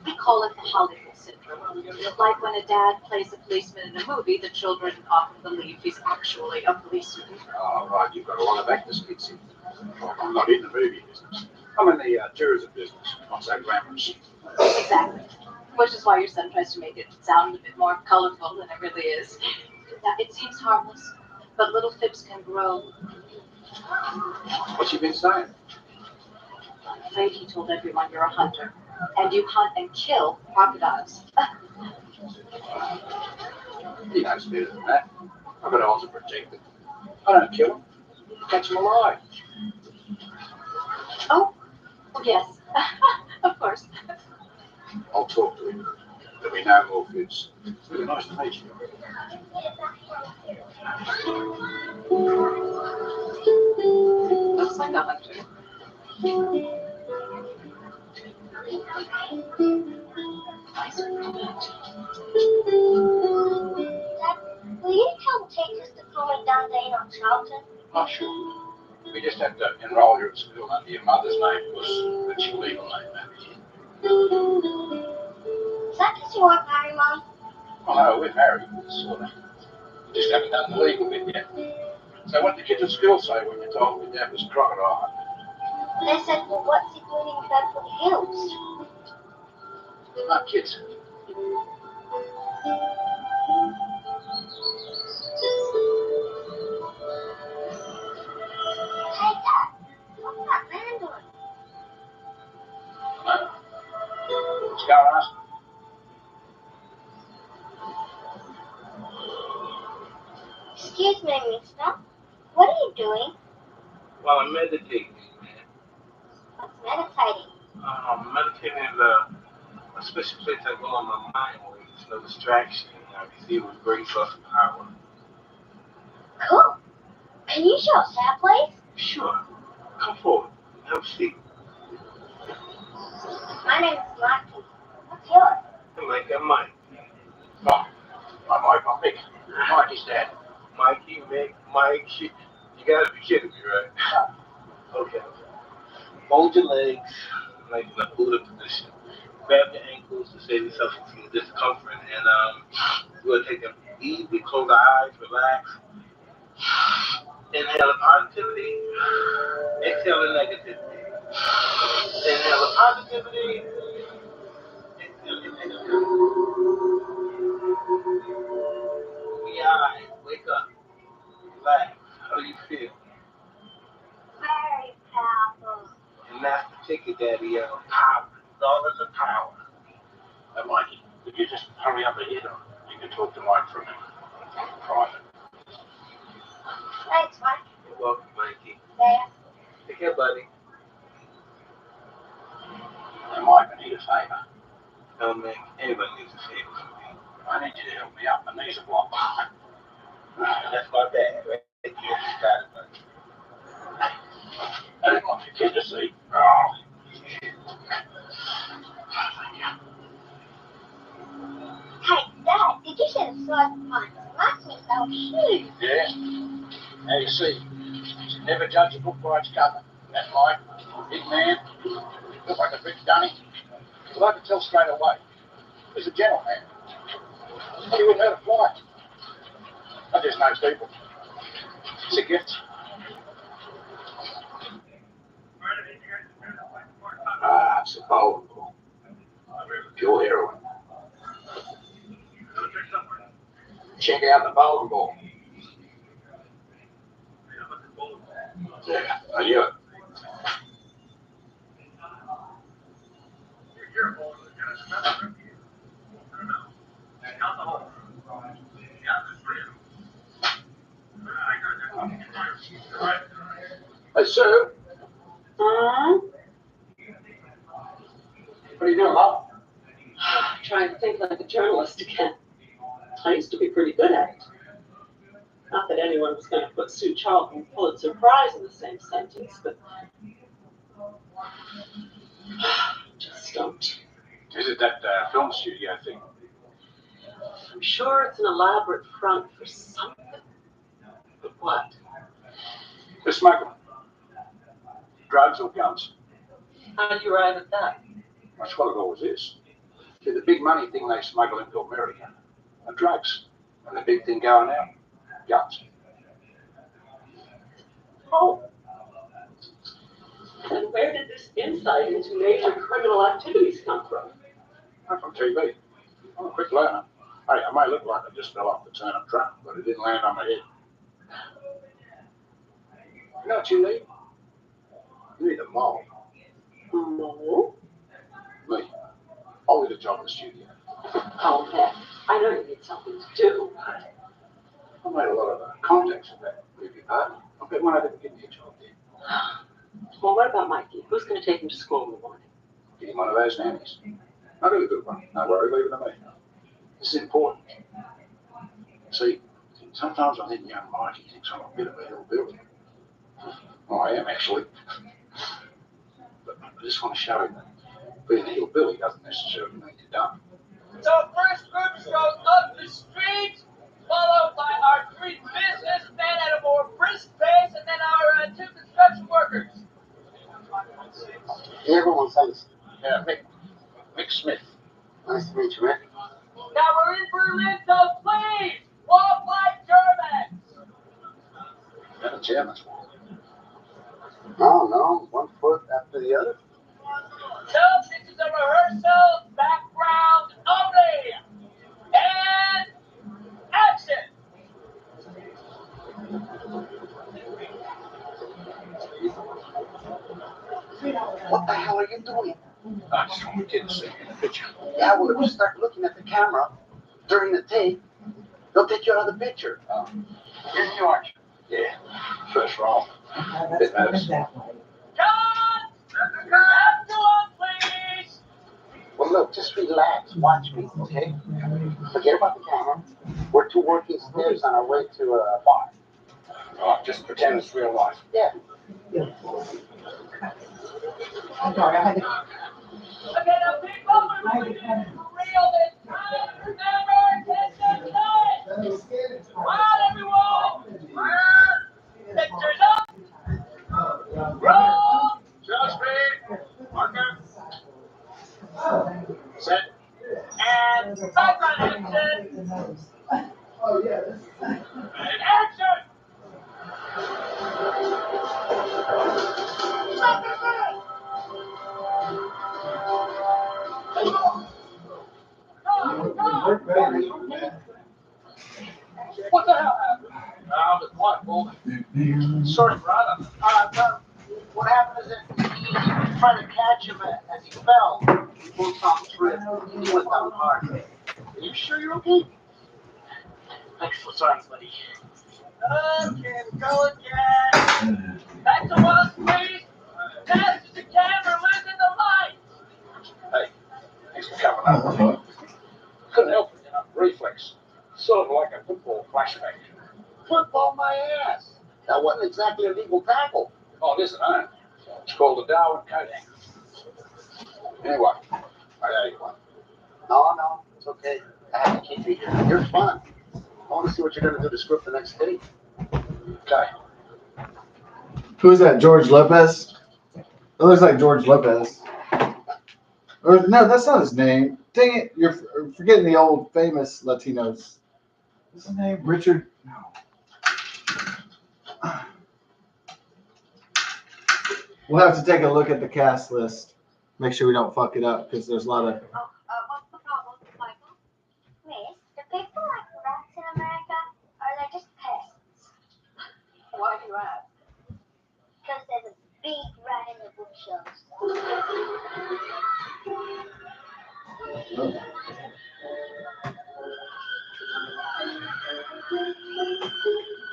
We call it the Hollywood syndrome. Like when a dad plays a policeman in a movie, the children often believe he's actually a policeman. Oh, right, you've got a lot of actors, kids. I'm not in the movie business. I'm in the tourism business. Not so glamorous. Exactly. Which is why your son tries to make it sound a bit more colorful than it really is. Now, it seems harmless, but little fibs can grow. What's he been saying? I'm afraid he told everyone you're a hunter, and you hunt and kill crocodiles. He knows better than that. I've got eyes to protect them. I don't kill them. Catch them alive. Oh, yes, of course. I'll talk to him. There'll be no more fibs. Really nice to meet you. Looks like a hunter. Nice product. Dad, will you tell the teachers to call me Dundee, not Charlton? Not sure. We just have to enroll her at school under your mother's name because that's your legal name over here. Is that because you won't marry Mum? Oh no, we're married, sort of. We just haven't done the legal bit yet. So what did the kids at school say when you told me Dad was a crocodile? They said, well, what's he doing in Beverly Hills? Not kids. Hey, Dad, what's that man doing? Let's go and ask. Excuse me, mister. What are you doing? Well, I'm meditating, man. What's meditating? Meditating is a special place I go on my mind where there's no distraction and I receive a great source of power. Cool. Can you show us that place? Sure. Come forward. Have a seat. My name is Mikey. What's yours? Mike. Oh, I'm Mick. Mikey's dad. Mikey, Mick, Mike. You gotta be kidding me, right? Okay. Fold your legs, like in a Buddha position. Grab your ankles to save yourself from some discomfort, and you're gonna take them easy, close the eyes, relax. Inhale the positivity, exhale the negativity. Inhale the positivity, exhale the negativity. Open your eyes, wake up, relax. How do you feel? Very powerful. And that's the ticket, Daddy. Power. It's all in the power. Hey, Mikey, could you just hurry up a bit or you can talk to Mike for a minute? I'm private. Thanks, Mike. You're welcome, Mikey. There. Take care, buddy. Hey, Mike, I need a favour. Oh, man, everybody needs a favor from me. I need you to help me up. My knees are blocked. That's my bad, right? You got it, buddy. I didn't want your kid to see. Oh. Hey, Dad, did you Gee. Yeah. Now you see, you should never judge a book by its cover. That line, big man, look like a big dunny. But I could tell straight away. He's a gentleman. He wouldn't hurt a fly. I just know people. It's a gift. It's a bowling ball. Pure heroin. Check out the bowling ball. Yeah, I knew it. Hey, Sue. Huh? What are you doing, love? Trying to think like a journalist again. I used to be pretty good at it. Not that anyone was going to put Sue Charlton and Pulitzer Prize in the same sentence, but just don't. Is it that film studio thing? I'm sure it's an elaborate front for something. But what? They're smuggling. Drugs or guns. How do you arrive at that? That's what it always is. See, the big money thing they smuggle into America are drugs. And the big thing going out, guns. Oh. And where did this insight into major criminal activities come from? I'm from TV. I'm a quick learner. Hey, I may look like I just fell off the turnip truck, but it didn't land on my head. You know what you need? You need a mold. No. Me. I'll get a job in the studio. Oh, heck. I know you need something to do. I made a lot of contacts with that movie partner. I bet one of them give me a job there. Well, what about Mikey? Who's going to take him to school in the morning? Get him one of those nannies. I got a good one. No worry, leave it to me. This is important. See, sometimes I think young Mikey thinks I'm a bit of a hillbilly. Well, I am actually. But I just want to show him that being a hillbilly doesn't necessarily mean you're dumb. So first group shows up the street, followed by our 3 businessmen at a more brisk pace, and then our 2 construction workers. Everyone thanks. Yeah, Mick Smith. Nice to meet you, Rick. Now we're in Berlin, so please, walk like Germans. Yeah, the chairman's wall. No, one foot after the other. So this is a rehearsal, background only. And action. What the hell are you doing? I just want the kid to see me in the picture. Yeah, well, if you start looking at the camera during the take, they'll take you out of the picture. Here's George. Yeah, first roll. Bit nervous. Cut! Everyone, please. Well, look, just relax. Watch me, okay? Forget about the camera. We're 2 working stiffs on our way to a bar. Oh, just pretend it's real life. Yeah. I'm sorry, I had to. Okay, now people, we're doing it for real this time. Remember, attention time. Come on, everyone. Pictures up. Roll. Show speed. Marker. Set. And background action. Oh, yeah. And action. Stop the film. What the hell happened? But what, boy? Sorry, brother. What happened is that he tried to catch him as he fell. He pulled something through it. He went down hard. Are you sure you're okay? Thanks for trying, buddy. Okay, go again. Back to us, please. Pass the camera, listen the lights. Hey, thanks for coming up. Couldn't help it, you know, reflex. Sort of like a football flashback. Football my ass. That wasn't exactly a legal tackle. Oh, listen, huh? It's called the Darwin Kodak. Anyway, I owe you one. No, it's okay. I have to keep you here. You're fun. I want to see what you're going to do to script the next date. Okay. Who's that? George Lopez? It looks like George Lopez. Or no, that's not his name. Dang it! You're forgetting the old famous Latinos. What's his name? Richard. No. We'll have to take a look at the cast list. Make sure we don't fuck it up because there's a lot of. What's the problem, Michael? Miss, do people like rats in America, or are they just pests? Why do you ask? Because there's a big rat in the bookshelves.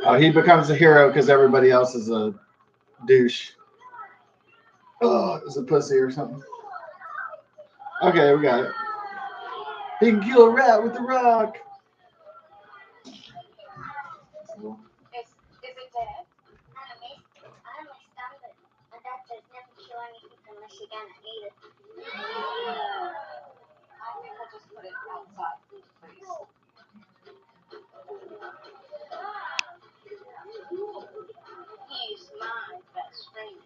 Oh, he becomes a hero because everybody else is a douche. Oh, it was a pussy or something. Okay, we got it. He can kill a rat with a rock. Is it dead? Miss, I only stunned it. And Dad says never kill anything unless you're gonna eat it. I think we'll just put it outside, please. He's my best friend.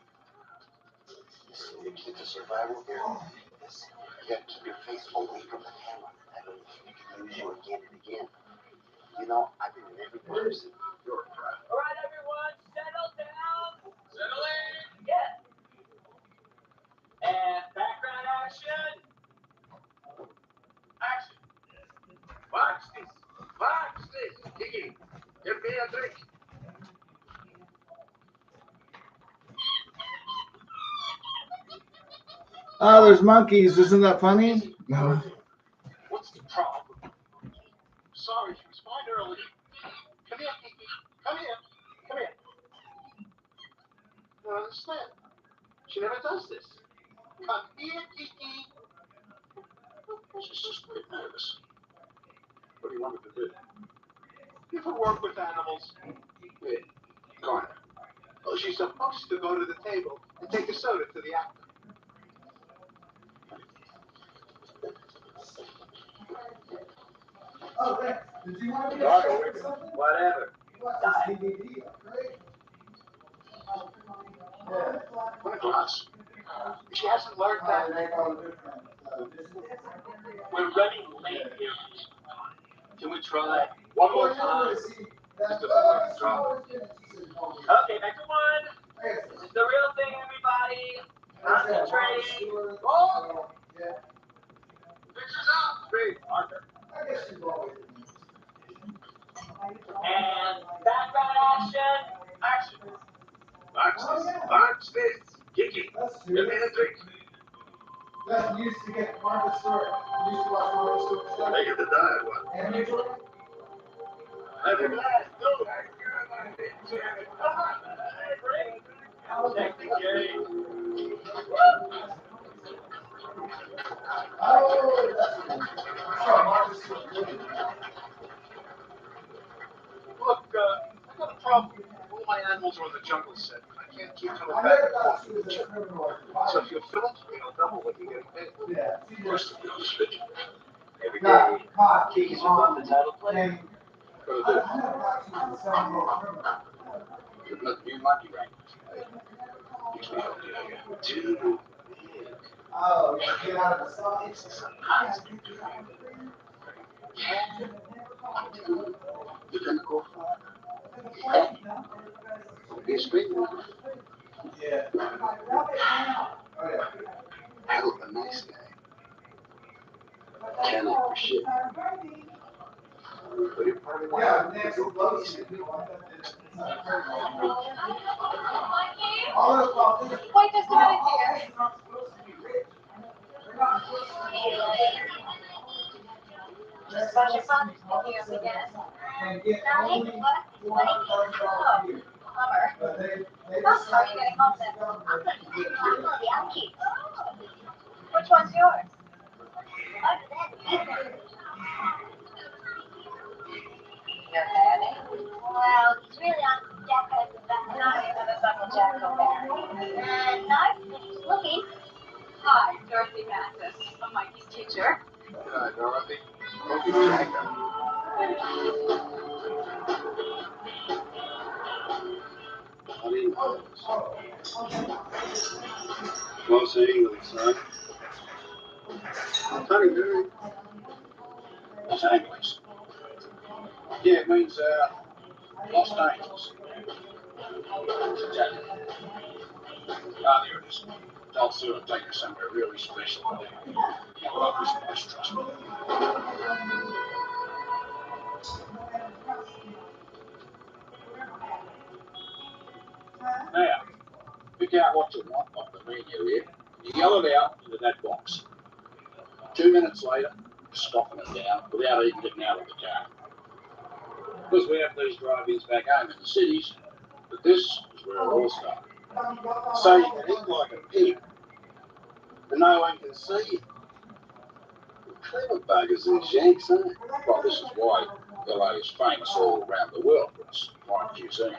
It's a survival game. You have to keep your face away from the camera. I don't think we can use you again and again. You know, I've been in every person. You're a pro. All right, everyone, settle down. Settle in. Yeah. And background action. Action. Watch this. Watch this. Kiki, give me a drink. Oh, there's monkeys. Isn't that funny? No. What's the problem? Sorry, she was fine earlier. Come here, Kiki. Come here. Come here. I don't understand. She never does this. Come here, Kiki. She's just a bit nervous. What do you want her to do? You ever work with animals? Yeah. Go on. Oh, she's supposed to go to the table and take a soda to the actor. Oh, thanks. Did you want to be Whatever. What a glass. She hasn't learned that. We're running late here. Can we try one more time? Just a little drama. Okay, back to one. This is the real thing, everybody. Concentrate. Roll. Pictures up. Great, Arthur. And background action. Action. Watch this. Watch this. Kiki, give me a drink. That used to get Martha Stewart. Used to watch Martha Stewart stuff. Make it the diet one. Anime Joy? Have a glass. Go. Check the game. Oh, that's cool. I saw Martha Stewart. Look, I got a problem. All my animals are on the jungle set. I can't keep coming I back never and thought forth she with was the a chick. criminal. So if you're filmed, double what you get paid. Yeah. First, you switch. Every Got day, caught. Kiki's above the title play. Go I to never thought she was a criminal. You're not being lucky, right? Makes me healthy, I guess. Too big. Oh, get out of the sun. It's a surprise. You're gonna go far. Be a straight man. Yeah. Oh, yeah. Hell of a nice guy. Can't act for shit. But he probably Yeah, wanted to Nancy go Pelosi. decent. All those politicians. Wait just a minute, dear. They're not supposed to be rich. They're not supposed to be Just about your fun here, I guess. and get Now, hey, only what? $400 a year. Bummer. But they Oh, are you getting home then? I'm gonna be upkeep. Which one's yours? Your daddy? Well, he's really on deck at the back. Not even a Uncle Jack O'Barry. No, he's looking. Hi, Dorothy Mathis. I'm Mikey's teacher. Dorothy. Hope you jack up. Not England. What's England, son? Honey, Mary. It's English. Yeah, it means Los Angeles. It's Italian. Ah, there it is. I'll sort of take you somewhere really special. You'll love this place, trust me. Now, pick out what you want off the menu here. You yell it out into that box. 2 minutes later, stopping it down without even getting out of the car. Because we have these drive-ins back home in the cities, but this is where it all started. So you can eat like a pig, and no one can see you. Clever buggers these Yanks, eh? Well, this is why LA is famous all around the world for its fine cuisine.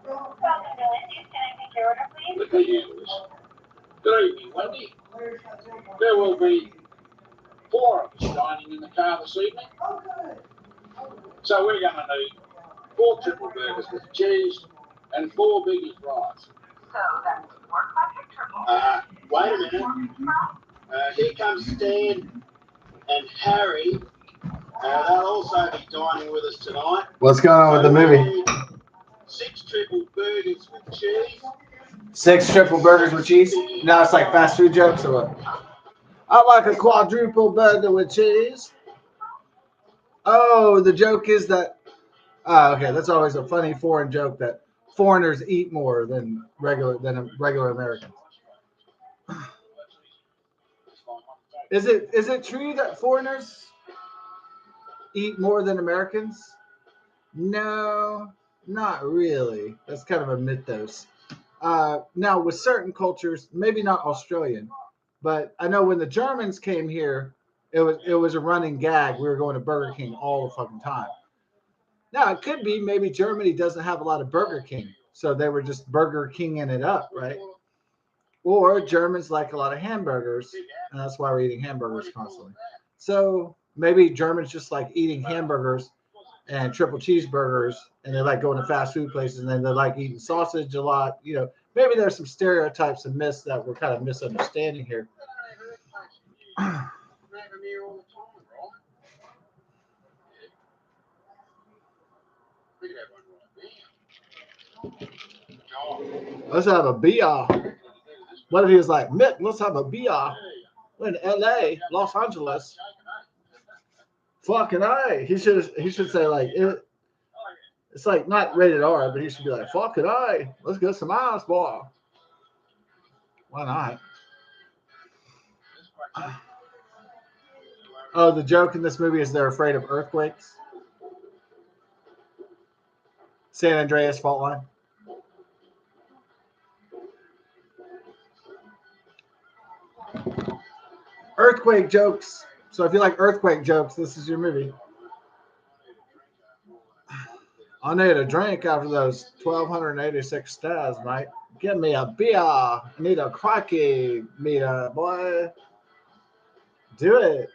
Welcome to Lindy's. Can I take your order, please? Let me handle this. Good evening, Wendy. There will be 4 of us dining in the car this evening. So we're going to need 4 triple burgers with cheese and 4 biggie fries. So that's 4 classic triple. Wait a minute. Here comes Stan and Harry. They'll also be dining with us tonight. What's going on with the movie? 6 triple burgers with cheese. 6 triple burgers with cheese? Now it's like fast food jokes or what? I like a quadruple burger with cheese. Oh, the joke is that. Oh, okay. That's always a funny foreign joke that foreigners eat more than regular Americans. Is it true that foreigners eat more than Americans? No, not really. That's kind of a mythos. Now, with certain cultures, maybe not Australian, but I know when the Germans came here, it was a running gag. We were going to Burger King all the fucking time. Now, it could be maybe Germany doesn't have a lot of Burger King, so they were just Burger Kinging it up, right? Or Germans like a lot of hamburgers, and that's why we're eating hamburgers constantly. So maybe Germans just like eating hamburgers and triple cheeseburgers, and they like going to fast food places, and then they like eating sausage a lot. You know, maybe there's some stereotypes and myths that we're kind of misunderstanding here. Let's have a beer. What if he was like, Mick, let's have a beer? We're in LA, Los Angeles. Fucking A. He should say like it's like not rated R, but he should be like, fucking A. Let's get some ice, boy. Why not? Oh, the joke in this movie is they're afraid of earthquakes. San Andreas fault line. Earthquake jokes. So if you like earthquake jokes, this is your movie. I need a drink after those 1,286 stairs, mate. Give me a beer. I need a cracky meter, boy. Do it.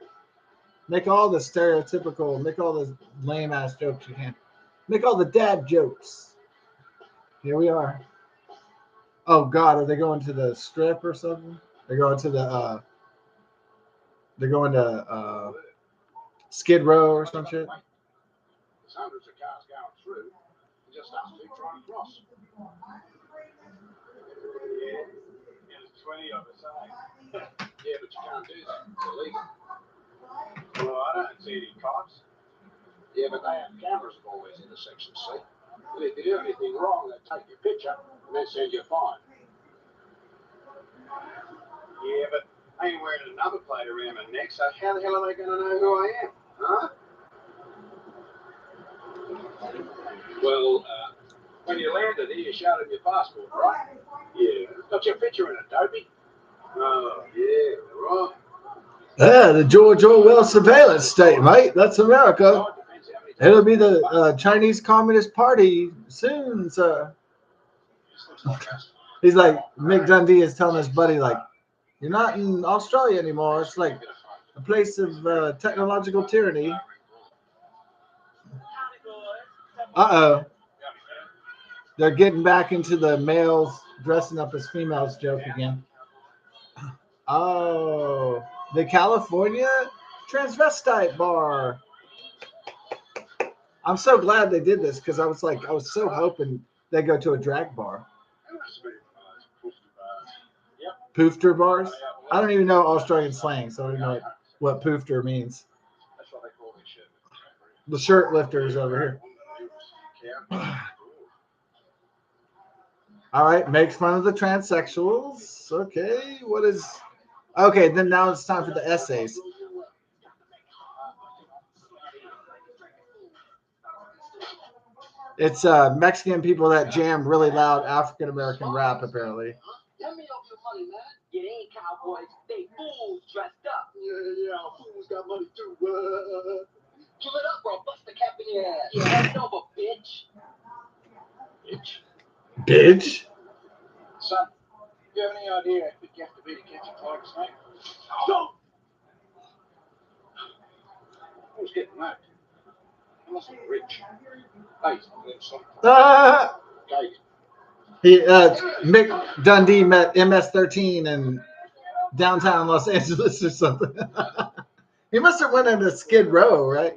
Make all the stereotypical, make all the lame ass jokes you can. Make all the dad jokes. Here we are. Oh God, are they going to the strip or something? They're going to the they're going to Skid Row or some shit. There's hundreds of cars going through. Just us 2 trying to cross. Yeah, there's 20 of us, eh? Yeah, but you can't do that. It's illegal. Well, I don't see any cops. Yeah, but they have cameras at all these intersections, see? And if you do anything wrong, they take your picture and then send you a fine. Yeah, but I ain't wearing a number plate around my neck, so how the hell are they going to know who I am? Huh? Well, when you landed here, you showed them your passport, right? Yeah. Got your picture in it, Dopey. Oh, yeah, right. Yeah, the George Orwell surveillance state, mate. That's America. It'll be the Chinese Communist Party soon, sir. He's like, Mick Dundee is telling his buddy, like, you're not in Australia anymore. It's like a place of technological tyranny. Uh-oh. They're getting back into the males dressing up as females joke again. Oh, the California transvestite bar. I'm so glad they did this because I was so hoping they go to a drag bar. Poofter bars? I don't even know Australian slang, so I don't know what poofter means. The shirt lifters over here. All right, makes fun of the transsexuals. Okay, what is... Okay, then now it's time for the essays. It's Mexican people that jam really loud African American rap, apparently. Let me up your money, man. It ain't cowboys, they fools dressed up. Yeah, fools got money too. Give it up, bro. Bust the cap in your ass. Yeah, it's over, bitch. Bitch? Son, do you have any idea how quick you have to be to catch a tiger snake? No. Who's getting that? He must be rich. Hey, Kate. Mick Dundee met MS-13 in downtown Los Angeles or something. He must have went into Skid Row, right?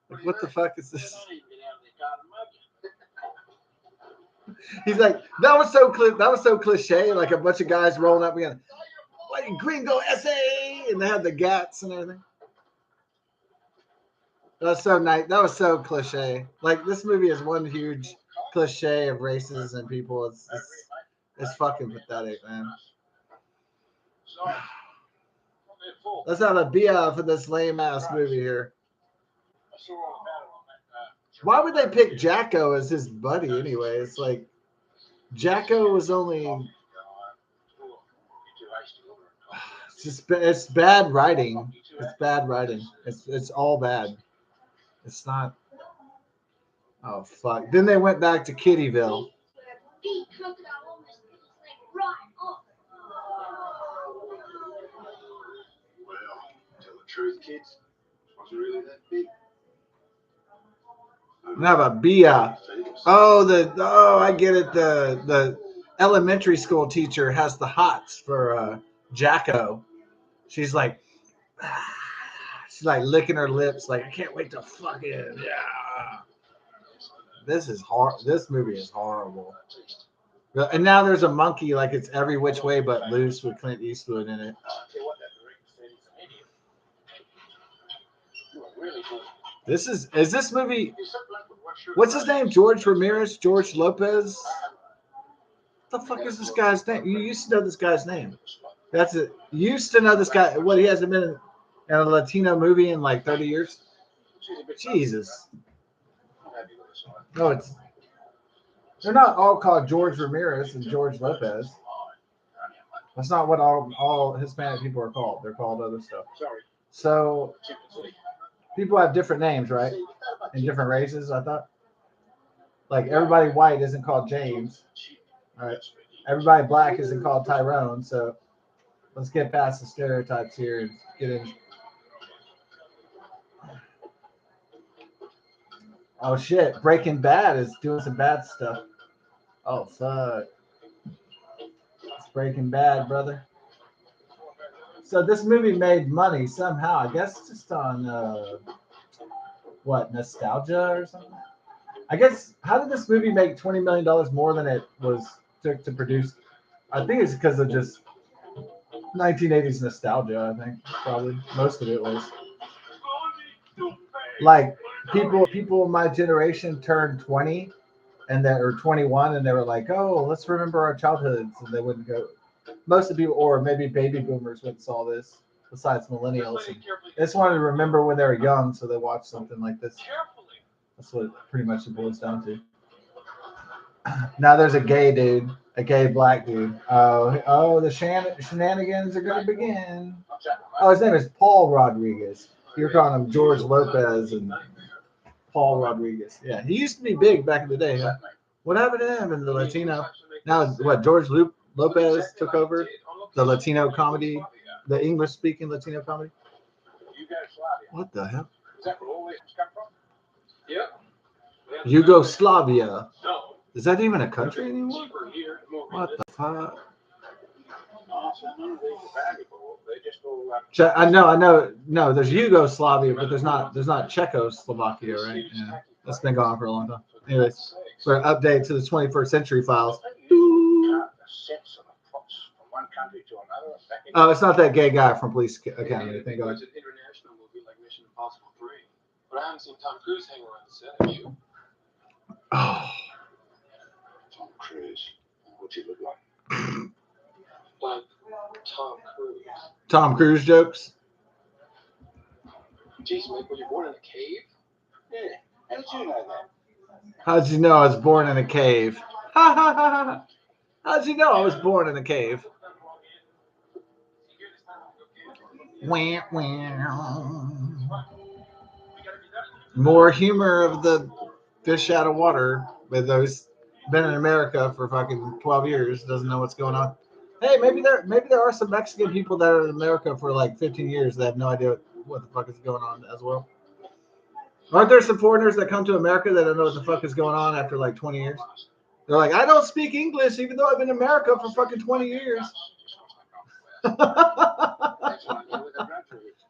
Like, what the fuck is this? He's like, that was so cliche, like a bunch of guys rolling up again. Like Gringo essay, and they had the gats and everything. That was so nice. That was so cliche. Like, this movie is one huge cliche of races and people. It's fucking pathetic, man. Let's have a beer for this lame ass movie here. Why would they pick Jacko as his buddy anyway? It's like Jacko was only. It's bad writing. It's bad writing. It's all bad. It's not. Oh fuck! Then they went back to Kittyville. Well, tell the truth, kids. Wasn't really that big. Have a beer. Oh, I get it. The elementary school teacher has the hots for Jacko. She's like licking her lips, like, I can't wait to fuck it. Yeah. This is hard. This movie is horrible. And now there's a monkey, like it's Every Which Way But Loose with Clint Eastwood in it. Is this movie? What's his name? George Ramirez? George Lopez? What the fuck is this guy's name? You used to know this guy's name. That's it. You used to know this guy. What, he hasn't been in a Latino movie in like 30 years? Jesus. No, they're not all called George Ramirez and George Lopez. That's not what all Hispanic people are called. They're called other stuff. So people have different names, right? In different races, I thought. Like everybody white isn't called James. All right. Everybody black isn't called Tyrone. So let's get past the stereotypes here and get in. Oh shit! Breaking Bad is doing some bad stuff. Oh fuck! It's Breaking Bad, brother. So this movie made money somehow. I guess just on what, nostalgia or something. I guess, how did this movie make $20 million more than it took to produce? I think it's because of just 1980s nostalgia. I think probably most of it was. Like people in my generation turned 20 and or 21 and they were like, oh, let's remember our childhoods, and they wouldn't go. Most of the people, or maybe baby boomers, went and saw this. Besides millennials, and they just wanted to remember when they were young, so they watched something like this. That's what pretty much it boils down to. Now there's a gay dude, a gay black dude. Oh, the shenanigans are going to begin. Oh, his name is Paul Rodriguez. You're calling him George Lopez and Paul Rodriguez. Yeah, he used to be big back in the day. Huh? What happened to him in the Latino? Now, what, George Lopez took over the Latino comedy, the English-speaking Latino comedy? What the hell? Is that where all this come from? Yeah. Yugoslavia. No, Is that even a country anymore? Cheaper here, more What the fuck? Also, none of these are valuable. They just go like I know. No, there's Yugoslavia, but there's not Czechoslovakia, right? Yeah, that's been gone for a long time. Anyways, for an update to the 21st century files. Sets of plots from one country to another. Oh, it's not that gay guy from Police Academy. I think. It's an international movie like Mission Impossible 3. But I haven't seen Tom Cruise hang around the set. Have you? Oh, Tom Cruise. What's he look like? Like Tom Cruise. Tom Cruise jokes. Jeez, Mike, were you born in a cave? Yeah. How did you know that? How'd you know I was born in a cave? Ha ha ha ha. How'd you know I was born in a cave? Wah, wah. More humor of the fish out of water with those been in America for fucking 12 years, doesn't know what's going on. Hey, maybe there are some Mexican people that are in America for like 15 years that have no idea what the fuck is going on as well. Aren't there some foreigners that come to America that don't know what the fuck is going on after like 20 years? They're like, I don't speak English even though I've been in America for fucking 20 years.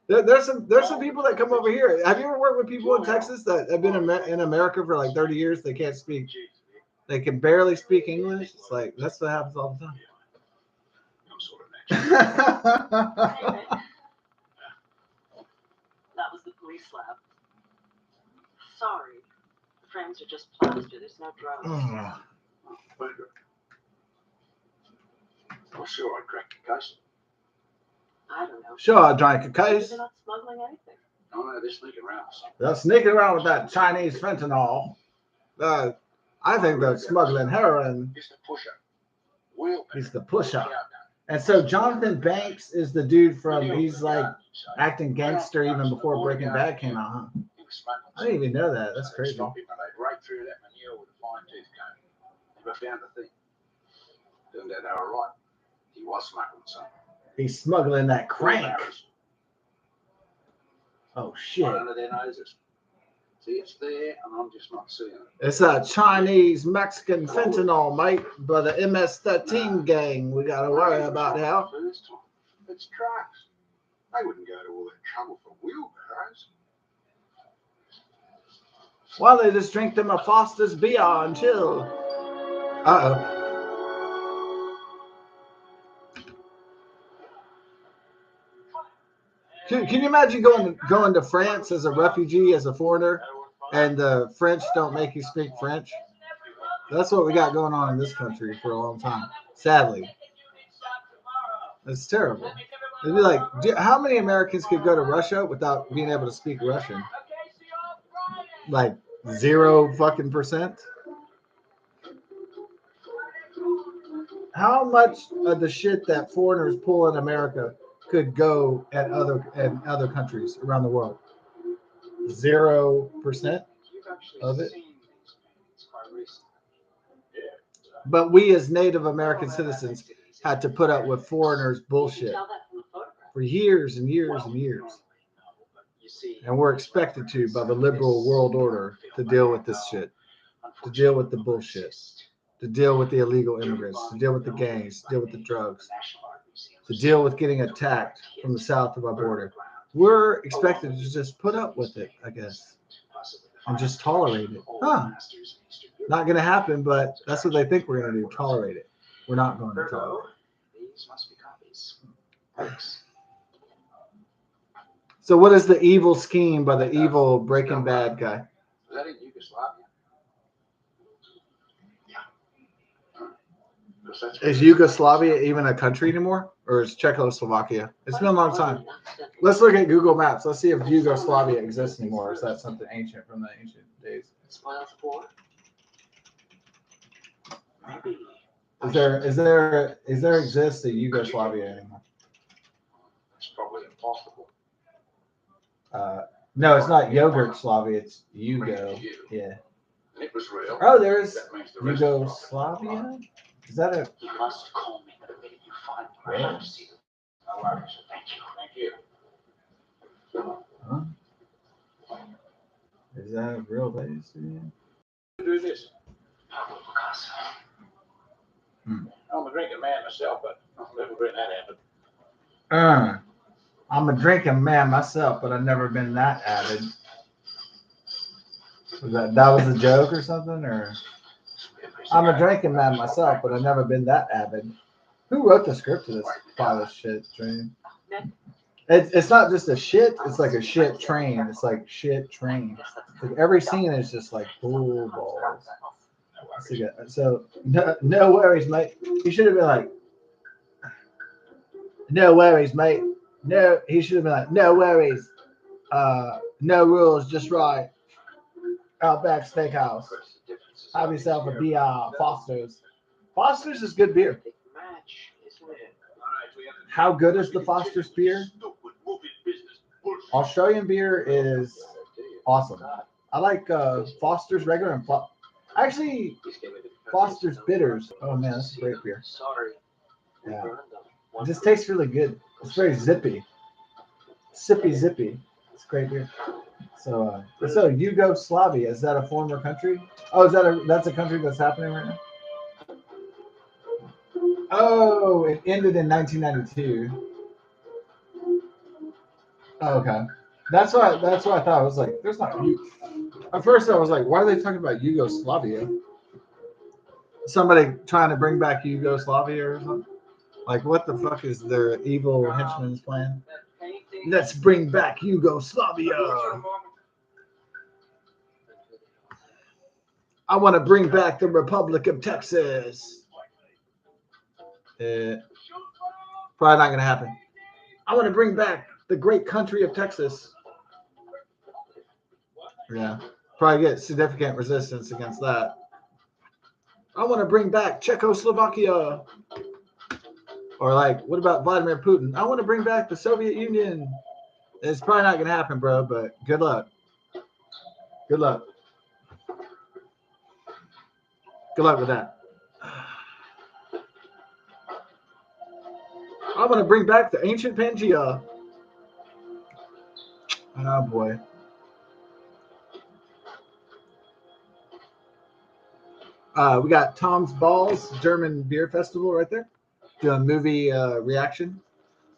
There's some people that come over here. Have you ever worked with people in Texas that have been in America for like 30 years? They can't speak. They can barely speak English. It's like that's what happens all the time. That was the police lab. Sorry. The frames are just plaster. There's no drugs. Well, sure, I cracked the case. I don't know. Sure, I drank a case. They're not smuggling anything. No, they're sneaking around. They're sneaking around with that Chinese fentanyl. I think they're smuggling heroin. He's the pusher. Will. He's the pusher. And so Jonathan Banks is the dude from, he's like acting gangster even before Breaking Bad came out, huh? I didn't even know that. That's crazy. Stop him and they'd rake through that manure with a fine tooth comb. Never found a thing. Turned out they were right. He was smuggling something. He's smuggling that crank. Oh shit. Right under their noses. See, it's there, and I'm just not seeing it. It's a Chinese Mexican fentanyl, mate, by the MS-13 gang. We gotta worry about now. It's trucks. They wouldn't go to all that trouble for wheelbarrows. Why don't they just drink them a Foster's beer and chill? Uh-oh. Can you imagine going to France as a refugee, as a foreigner, and the French don't make you speak French? That's what we got going on in this country for a long time. Sadly. It's terrible. It'd be like, how many Americans could go to Russia without being able to speak Russian? Like 0 fucking %? How much of the shit that foreigners pull in America could go at other countries around the world? 0% of it. But we as Native American citizens had to put up with foreigners' bullshit for years and years and years. And we're expected to, by the liberal world order, to deal with this shit, to deal with the bullshit, to deal with the illegal immigrants, to deal with the gangs, to deal with the drugs, to deal with getting attacked from the south of our border. We're expected to just put up with it, I guess, and just tolerate it. Not going to happen, but that's what they think we're going to do, tolerate it. We're not going to tolerate it. These must be copies. So what is the evil scheme by the evil Breaking Bad guy? Is that in Yugoslavia? Yeah. Is Yugoslavia even a country anymore? Or is Czechoslovakia? It's been a long time. Let's look at Google Maps. Let's see if Yugoslavia exists anymore. Or is that something ancient from the ancient days? Is there exists a Yugoslavia anymore? It's probably impossible. No, it's not Yogurtslavia. It's Yugo. Yeah. And it was real. Oh, there's That means the rest of the Yugoslavia. Is that a? You must call me the minute you find me. I have to see them. No worries. Thank you. Huh? Is that a real place? Do this. Pablo Picasso. I'm a drinking man myself, but I've never been that avid. I'm a drinking man myself, but I've never been that avid. That was a joke or something? Or I'm a drinking man myself, but I've never been that avid. Who wrote the script to this pile of shit train? It's not just a shit, it's like a shit train. It's like shit train. Like every scene is just like bull balls. So no worries, mate. He should have been like, no worries, mate. No, he should have been like, no worries. No rules, just right. Outback Steakhouse. Have yourself a BR Foster's. Foster's is good beer. How good is the Foster's beer? Australian beer is awesome. I like Foster's regular and actually Foster's bitters. Oh man, that's a great beer. Yeah, it just tastes really good. It's very zippy, zippy. It's great beer. So Yugoslavia, is that a former country? Oh, that's a country that's happening right now? Oh, it ended in 1992. Oh, okay. That's why I thought. I was like, there's not. At first, I was like, why are they talking about Yugoslavia? Somebody trying to bring back Yugoslavia or something? Like, what the fuck is their evil henchman's plan? Let's bring back Yugoslavia. I want to bring back the Republic of Texas. Probably not going to happen. I want to bring back the great country of Texas. Yeah, probably get significant resistance against that. I want to bring back Czechoslovakia. Or like, what about Vladimir Putin? I want to bring back the Soviet Union. It's probably not going to happen, bro, but good luck. Good luck. Good luck with that. I want to bring back the ancient Pangea. Oh, boy. We got Tom's Balls German Beer Festival right there. Doing movie reaction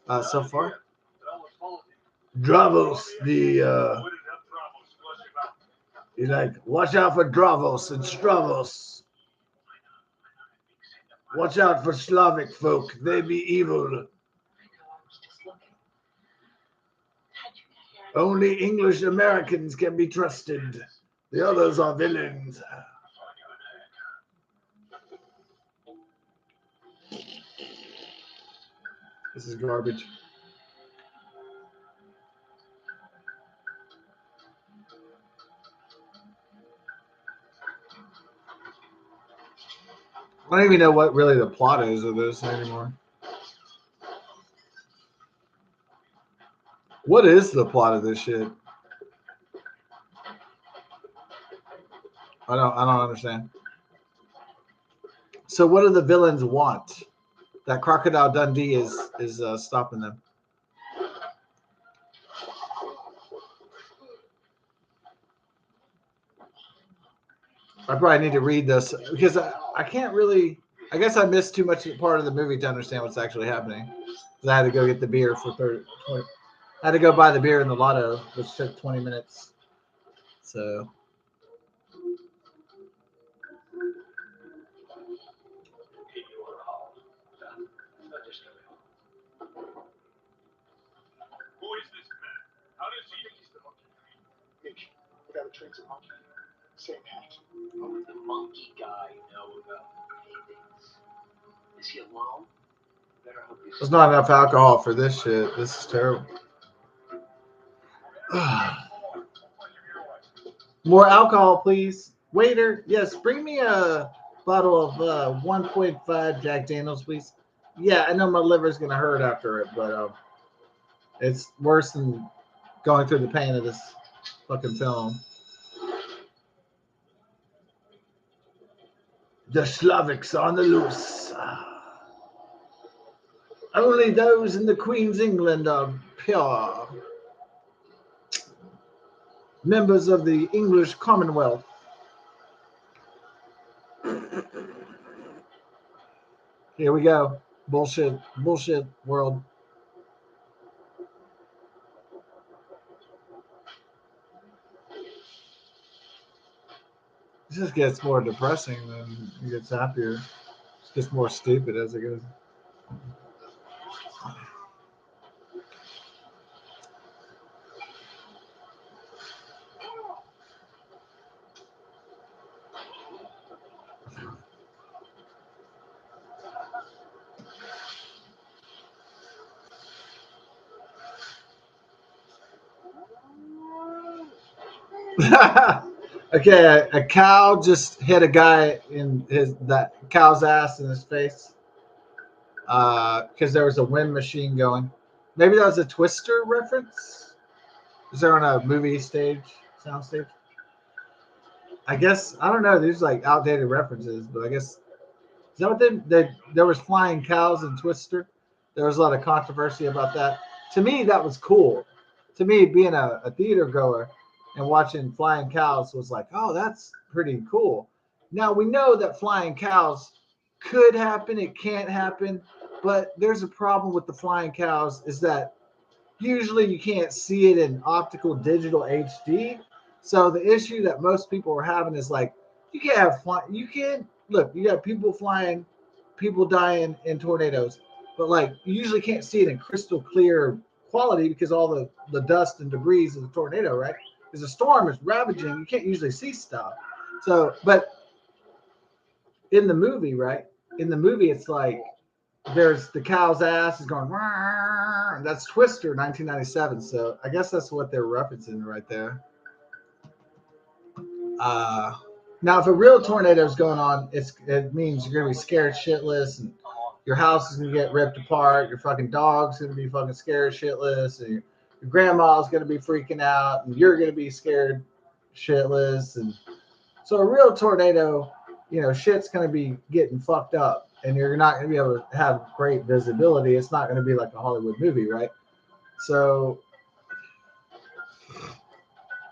so far. Dravos, you like, watch out for Dravos and Stravos. Watch out for Slavic folk. They be evil. Only English Americans can be trusted. The others are villains. This is garbage. I don't even know what really the plot is of this anymore. What is the plot of this shit? I don't understand. So what do the villains want? That Crocodile Dundee is stopping them. I probably need to read this because I can't really. I guess I missed too much part of the movie to understand what's actually happening. Because I had to go get the beer for 20. I had to go buy the beer in the lotto, which took 20 minutes. So. Who is this man? How does he think he's the monkey? Mitch, we gotta train some monkey. Same hat. What would the monkey guy know about paintings? Is he alone? Better hope he's. There's not enough alcohol for this shit. This is terrible. More alcohol, please. Waiter, yes, bring me a bottle of 1.5 Jack Daniels, please. Yeah, I know my liver's going to hurt after it, but it's worse than going through the pain of this fucking film. The Slavics on the loose. Only those in the Queen's England are pure. Members of the English Commonwealth. Here we go. Bullshit world. It just gets more depressing than it gets happier. It gets more stupid as it goes. Okay, a cow just hit a guy in that cow's ass in his face because there was a wind machine going. Maybe that was a Twister reference. Is there on a movie sound stage? I guess I don't know. These are like outdated references, but I guess is that what there was flying cows in Twister. There was a lot of controversy about that. To me, that was cool. To me, being a theater goer and watching flying cows was like, oh, that's pretty cool. Now we know that flying cows could happen, it can't happen, but there's a problem with the flying cows is that usually you can't see it in optical digital HD. So the issue that most people are having is like you can't have you can't look, you got people flying, people dying in tornadoes, but like you usually can't see it in crystal clear quality because all the dust and debris of the tornado, right? Because the storm is ravaging, you can't usually see stuff. So, but in the movie, right? In the movie, it's like there's the cow's ass is going. That's Twister, 1997. So I guess that's what they're referencing right there. Now, if a real tornado is going on, it means you're gonna be scared shitless, and your house is gonna get ripped apart. Your fucking dog's gonna be fucking scared shitless, and your grandma's gonna be freaking out, and you're gonna be scared shitless. And so a real tornado, shit's gonna be getting fucked up, and you're not gonna be able to have great visibility. It's not gonna be like a Hollywood movie, right? So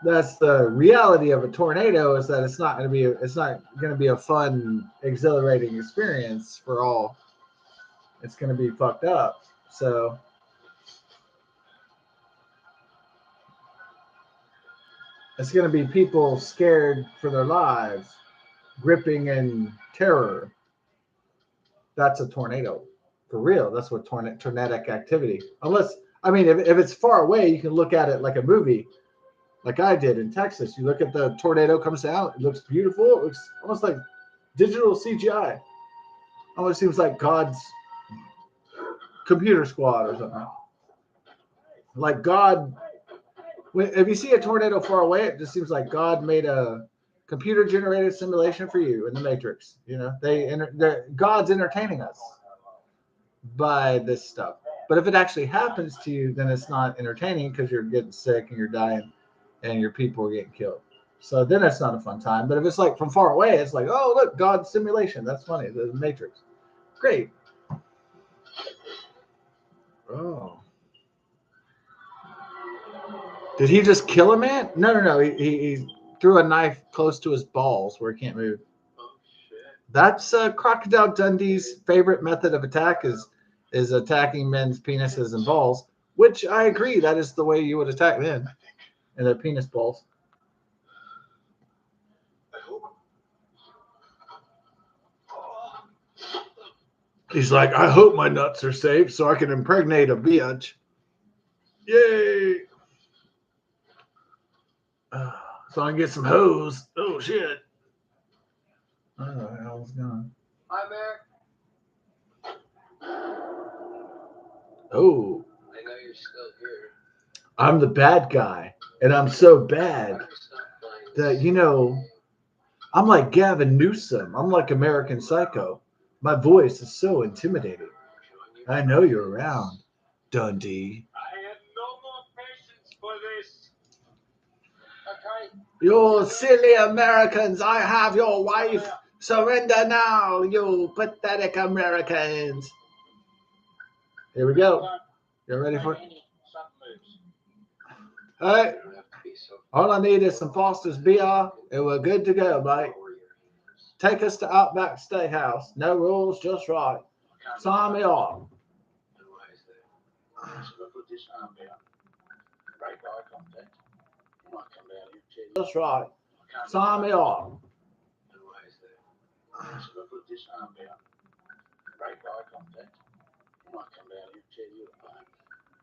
that's the reality of a tornado, is that it's not going to be a fun, exhilarating experience for all. It's going to be fucked up. So it's going to be people scared for their lives, gripping in terror. That's a tornado for real. That's what tornadic activity. Unless, I mean, if it's far away, you can look at it like a movie. Like I did in Texas. You look at the tornado comes out. It looks beautiful. It looks almost like digital CGI. Almost seems like God's computer squad or something. Like God, if you see a tornado far away, it just seems like God made a computer-generated simulation for you in the Matrix. God's entertaining us by this stuff. But if it actually happens to you, then it's not entertaining because you're getting sick and you're dying. And your people are getting killed. So then it's not a fun time. But if it's like from far away, it's like, oh, look, God's simulation. That's funny. The Matrix. Great. Oh. Did he just kill a man? No. He threw a knife close to his balls where he can't move. Oh, shit. That's Crocodile Dundee's favorite method of attack is attacking men's penises and balls, which I agree. That is the way you would attack men. And their penis balls. He's like, I hope my nuts are safe so I can impregnate a bitch. Yay! So I can get some hoes. Oh shit! Oh, the hell's gone? Hi, Mac. Oh. I know you're still here. I'm the bad guy, and I'm so bad that I'm like Gavin Newsom. I'm like American Psycho. My voice is so intimidating. I know you're around, Dundee. I have no more patience for this. Okay. You silly Americans, I have your wife. Surrender now, you pathetic Americans. Here we go. You ready for it? All right. All I need is some Foster's beer, and we're good to go, mate. Take us to Outback Steakhouse. No rules, just right. Sign me off. Just right. Sign me off.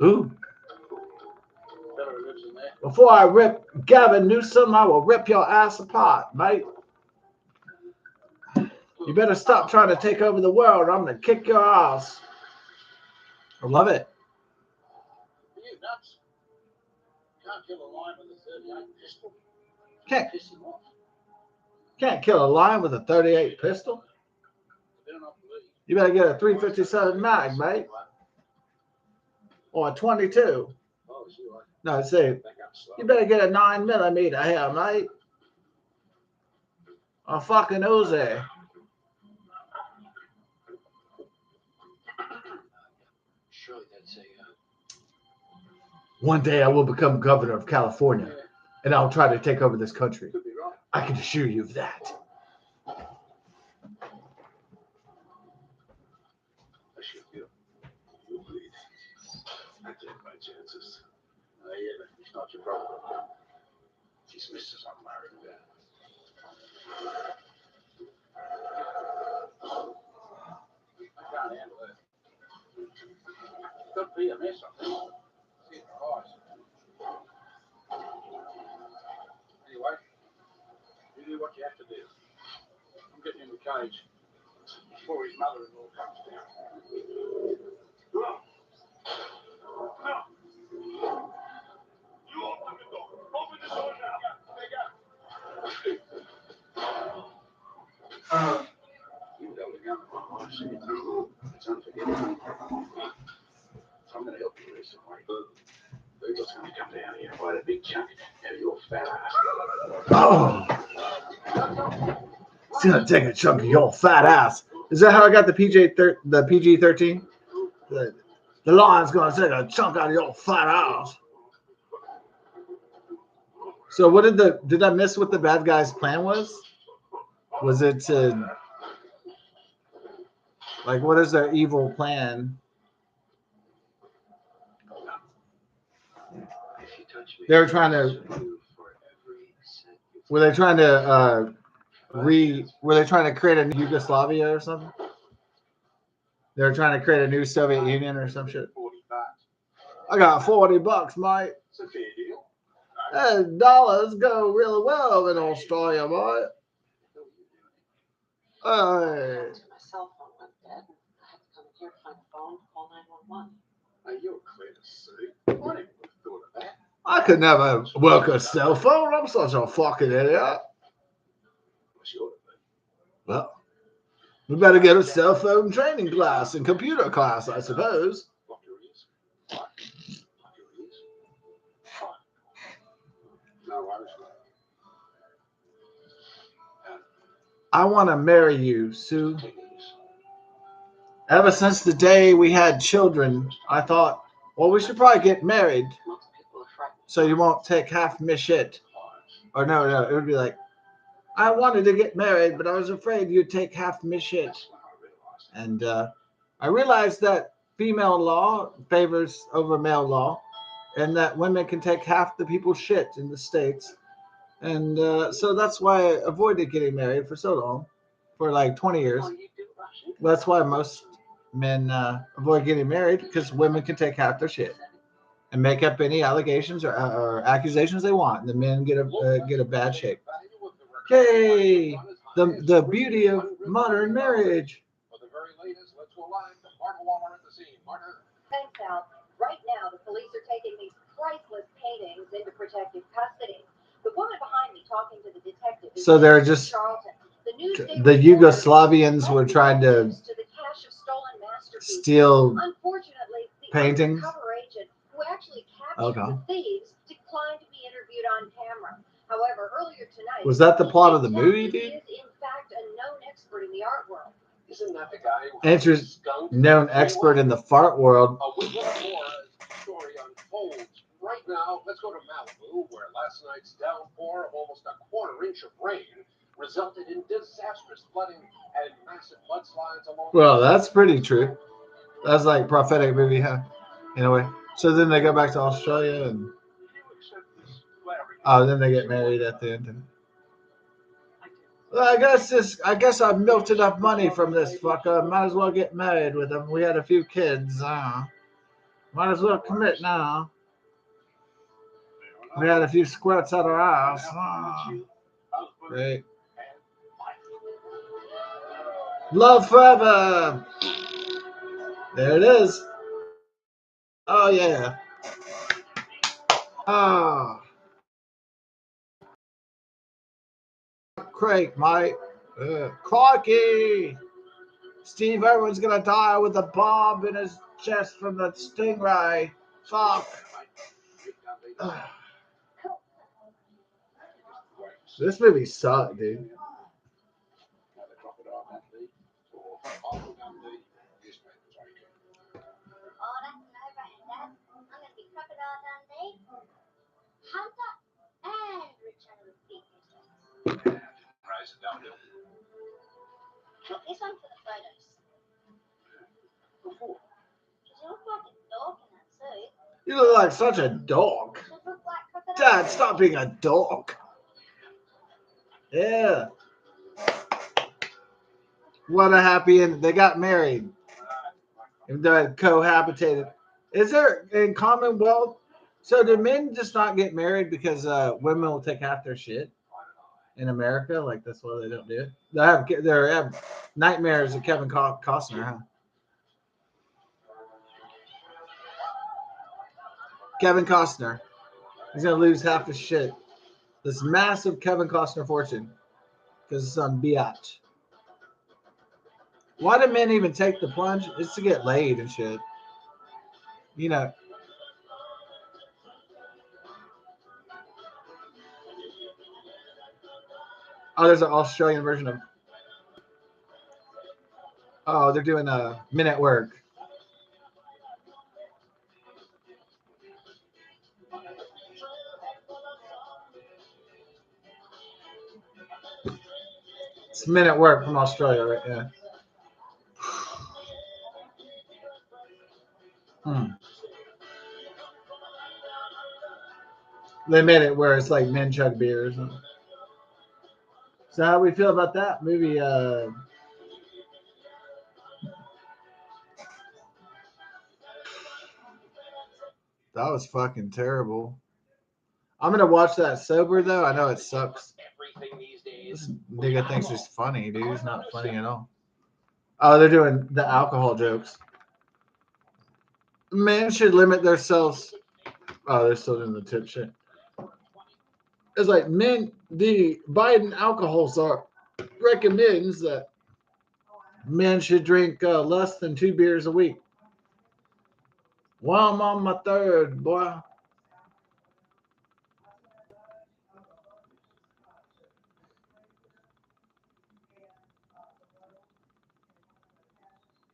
Ooh. Before I rip Gavin Newsom, I will rip your ass apart, mate. You better stop trying to take over the world. I'm going to kick your ass. I love it. Are you nuts? Can't kill a lion with a 38 pistol. Can't, Piss him off. can't kill a lion with a 38 pistol. Better not believe. You better get a 357 mag, mate. Or a 22. Oh, is you like No, see, back up slow? you better get a 9mm here, mate. A fucking Uzi. Surely that's a. One day I will become governor of California, and I'll try to take over this country. Could be right. I can assure you of that. I should feel. You'll bleed. I take my chances. Yeah, but it's not your problem. She's Mrs. Unmarried. I can't handle it. Could be a mess, I think. See her eyes. Anyway, you do what you have to do. I'm getting in the cage before his mother-in-law comes down. You open the door. Open the door now. You held a gun at my wife's head. It's unforgivable. I'm going to help you this way. Eagle's going to come down here and bite a big chunk out of your fat ass. Oh, it's gonna take a chunk of your fat ass. Is that how I got the PG-13? The lion's gonna take a chunk out of your fat ass. So what did I miss what the bad guy's plan was? Was it to, like, what is their evil plan? They were trying to. Were they trying to Were they trying to create a new Yugoslavia or something? They were trying to create a new Soviet Union or some shit. I got $40, mate. It's a fair deal. Hey, dollars go really well in Australia, mate. Hey. My cell phone went dead. I had to come here to find the phone, call 911. Hey, you're clear to see. I never would have thought of that. I could never work a cell phone. I'm such a fucking idiot. Sure. Well, we better get a cell phone training class and computer class, I suppose. Lock your ears. Lock your ears. Fine. No worries, mate. I want to marry you, Sue. Take it easy. Ever since the day we had children, I thought, well, we should probably get married Most people are frightened. so you won't take half my shit. Or no, it would be like, I wanted to get married, but I was afraid you'd take half my shit. That's when I realized. And I realized that female law favors over male law, and that women can take half the people's shit in the States. And so that's why I avoided getting married for so long, for like 20 years. Oh, you do Russian? That's why most men avoid getting married, because women can take half their shit and make up any allegations or accusations they want. And the men get a bad shake. Hey, the beauty of modern marriage. For the very latest, let's go live to Marta Walmer at the scene. Marta. Thanks, Al. Right now, the police are taking these priceless paintings into protective custody. The woman behind me talking to the detective is So they're just Charlton. the Yugoslavians were trying to the cache of stolen masterpieces. steal Unfortunately, the paintings. undercover agent who actually captured the thieves declined to be interviewed on camera. However, earlier tonight, Was that the plot of the movie, dude? he is in fact a known expert in the art world. Isn't that the guy who Interest- Known expert in the fart world. A week more as the story unfolds. Right now, let's go to Malibu, where last night's downpour of almost a quarter inch of rain resulted in disastrous flooding and massive mudslides along. Well, that's pretty true. That's like prophetic movie, huh? In a way. So then they go back to Australia and then they get married at the end. Well, I guess I've milked enough money from this fucker. Might as well get married with him. We had a few kids. Might as well commit now. We had a few squirts out our ass. Great. Love forever. There it is. Oh yeah. Ah. Craig, Mike. Crikey. Steve Irwin's gonna die with a bomb in his chest from the stingray. Fuck. This movie sucked, dude. Oh, that's no brainer, Dad. I'm gonna be Crocodile Dundee, Hunter, and Richard with big mistakes. This one for the photos. You look like a dog in that suit. You look like such a dog. You look like Crocodile Dad, stop being a dog. Yeah. What a happy end. They got married. And they cohabitated. Is there in Commonwealth? So do men just not get married because women will take half their shit in America? Like that's why they don't do it. They have nightmares of Kevin Costner, huh? Kevin Costner. He's gonna lose half his shit. This massive Kevin Costner fortune because it's on biatch. Why do men even take the plunge? It's to get laid and shit. You know. Oh, there's an Australian version of. Oh, they're doing a Men at Work. It's Men at Work from Australia, right? Yeah. They made it where it's like men chug beers. So how do we feel about that movie? That was fucking terrible. I'm gonna watch that sober though. I know it sucks. This nigga thinks it's funny, dude. It's not funny at all. Oh, they're doing the alcohol jokes. Men should limit themselves. Oh, they're still doing the tip shit. It's like men. The Biden alcohol czar recommends that men should drink less than 2 beers a week. Well, I'm on my third, boy.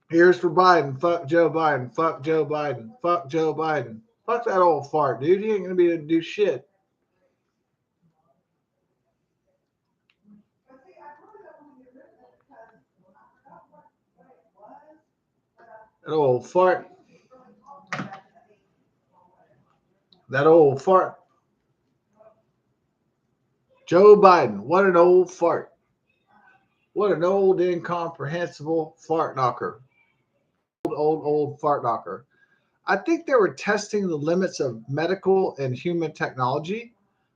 Here's for Biden. Fuck Joe Biden. Fuck Joe Biden. Fuck Joe Biden. Fuck that old fart, dude. He ain't gonna be able to do shit. That old fart. That old fart. Joe Biden. What an old fart. What an old incomprehensible fart knocker. Old fart knocker. I think they were testing the limits of medical and human technology.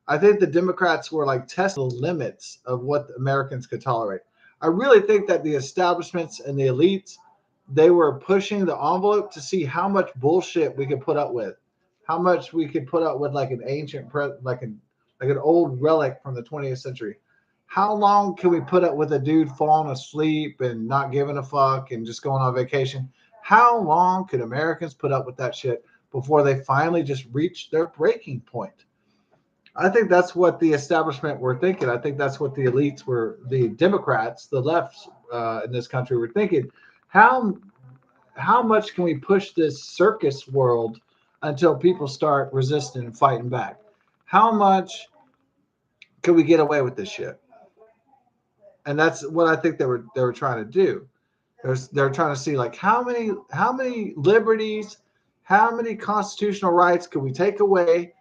I think the Democrats were like testing the limits of what Americans could tolerate. I really think that the establishments and the elites, they were pushing the envelope to see how much bullshit we could put up with, how much we could put up with like an ancient, like an old relic from the 20th century. How long can we put up with a dude falling asleep and not giving a fuck and just going on vacation? How long could Americans put up with that shit before they finally just reach their breaking point? I think that's what the establishment were thinking. I think that's what the elites were, the Democrats, the left in this country were thinking. How much can we push this circus world until people start resisting and fighting back? How much can we get away with this shit? And that's what I think they were trying to do. They're trying to see like how many liberties, how many constitutional rights can we take away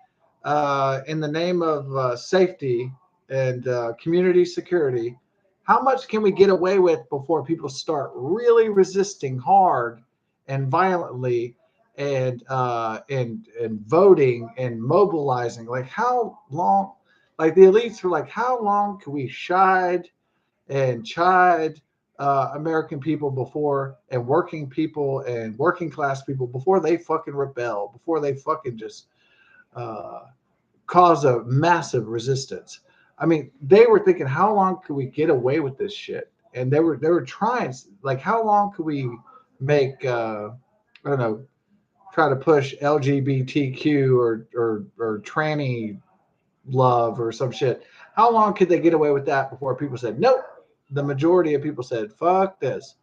in the name of safety and community security? How much can we get away with before people start really resisting hard and violently and voting and mobilizing? Like how long? Like the elites were like, how long can we chide American people before and working people and working class people before they fucking rebel, before they fucking just uh, cause a massive resistance. I mean, they were thinking, how long could we get away with this shit? And they were trying, like, how long could we make I don't know, try to push LGBTQ or tranny love or some shit. How long could they get away with that before people said nope? The majority of people said fuck this.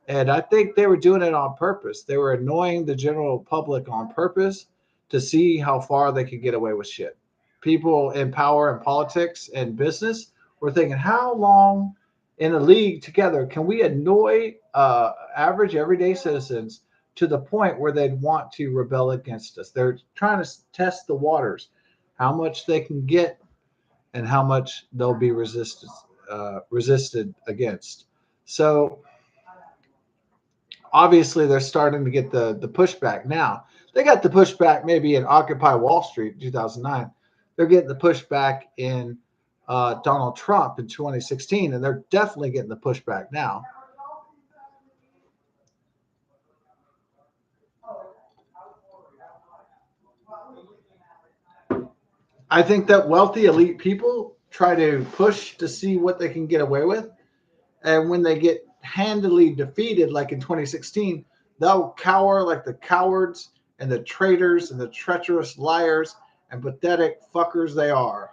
And I think they were doing it on purpose. They were annoying the general public on purpose to see how far they could get away with shit. People in power and politics and business were thinking, how long in a league together can we annoy average everyday citizens to the point where they'd want to rebel against us? They're trying to test the waters, how much they can get and how much they'll be resisted against. So obviously they're starting to get the pushback now. They got the pushback maybe in Occupy Wall Street in 2009. They're getting the pushback in Donald Trump in 2016, and they're definitely getting the pushback now. I think that wealthy elite people try to push to see what they can get away with. And when they get handily defeated, like in 2016, they'll cower like the cowards and the traitors and the treacherous liars and pathetic fuckers they are.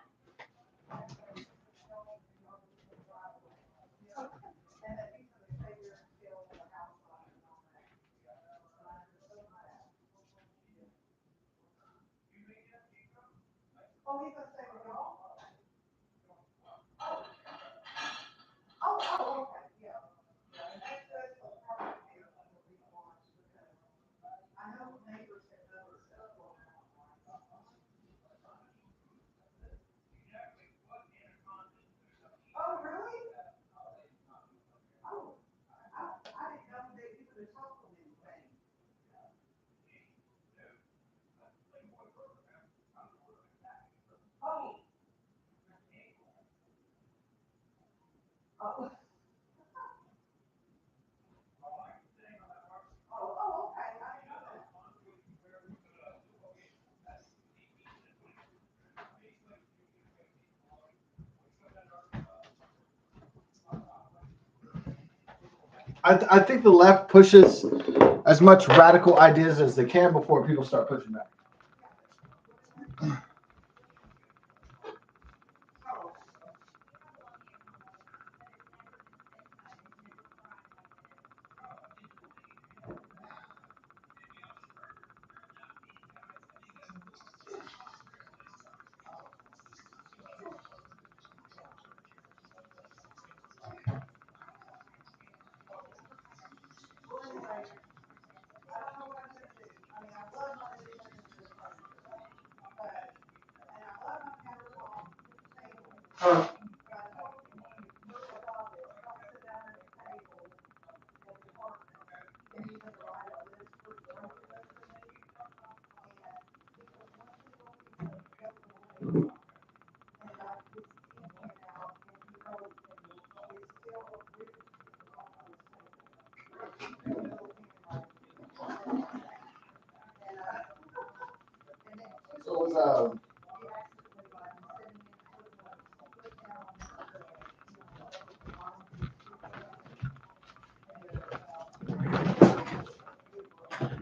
I think the left pushes as much radical ideas as they can before people start pushing back.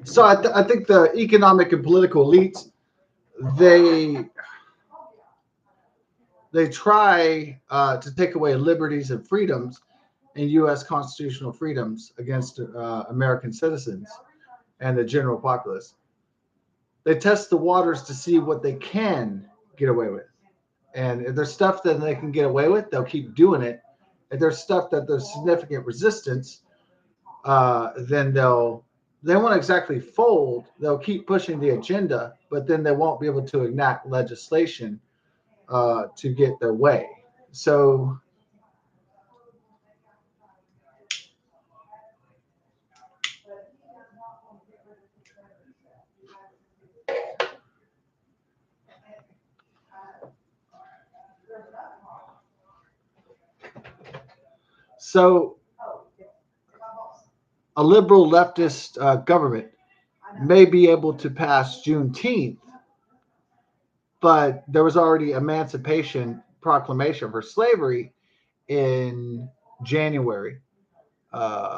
So I think the economic and political elites, they try to take away liberties and freedoms and U.S. constitutional freedoms against American citizens and the general populace. They test the waters to see what they can get away with. And if there's stuff that they can get away with, they'll keep doing it if there's stuff that there's significant resistance, then they won't exactly fold. They'll keep pushing the agenda, but then they won't be able to enact legislation to get their way. So a liberal leftist government may be able to pass Juneteenth, but there was already Emancipation Proclamation for slavery in January 1st,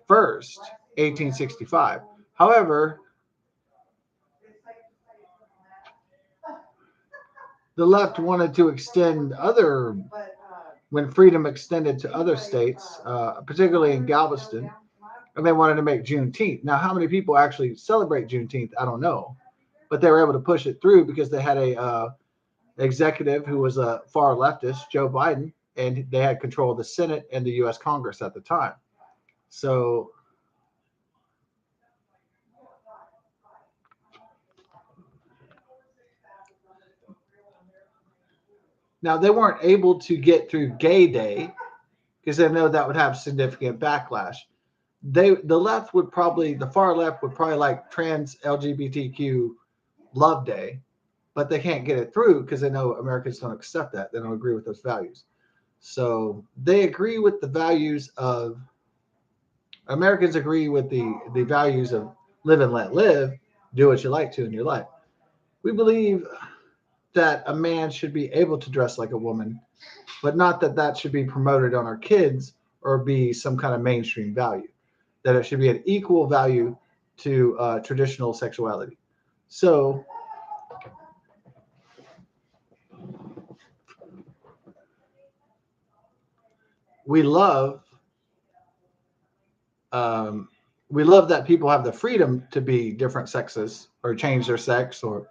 1865. However, the left wanted to extend when freedom extended to other states, particularly in Galveston, and they wanted to make Juneteenth. Now, how many people actually celebrate Juneteenth? I don't know, but they were able to push it through because they had a executive who was a far leftist, Joe Biden, and they had control of the Senate and the U.S. Congress at the time. So now they weren't able to get through Gay Day because they know that would have significant backlash. The far left would probably like trans LGBTQ Love Day, but they can't get it through because they know Americans don't accept that. They don't agree with those values. So they agree with the values of Americans agree with the values of live and let live, do what you like to in your life. We believe that a man should be able to dress like a woman, but not that should be promoted on our kids or be some kind of mainstream value. That it should be an equal value to traditional sexuality. So we love that people have the freedom to be different sexes or change their sex, or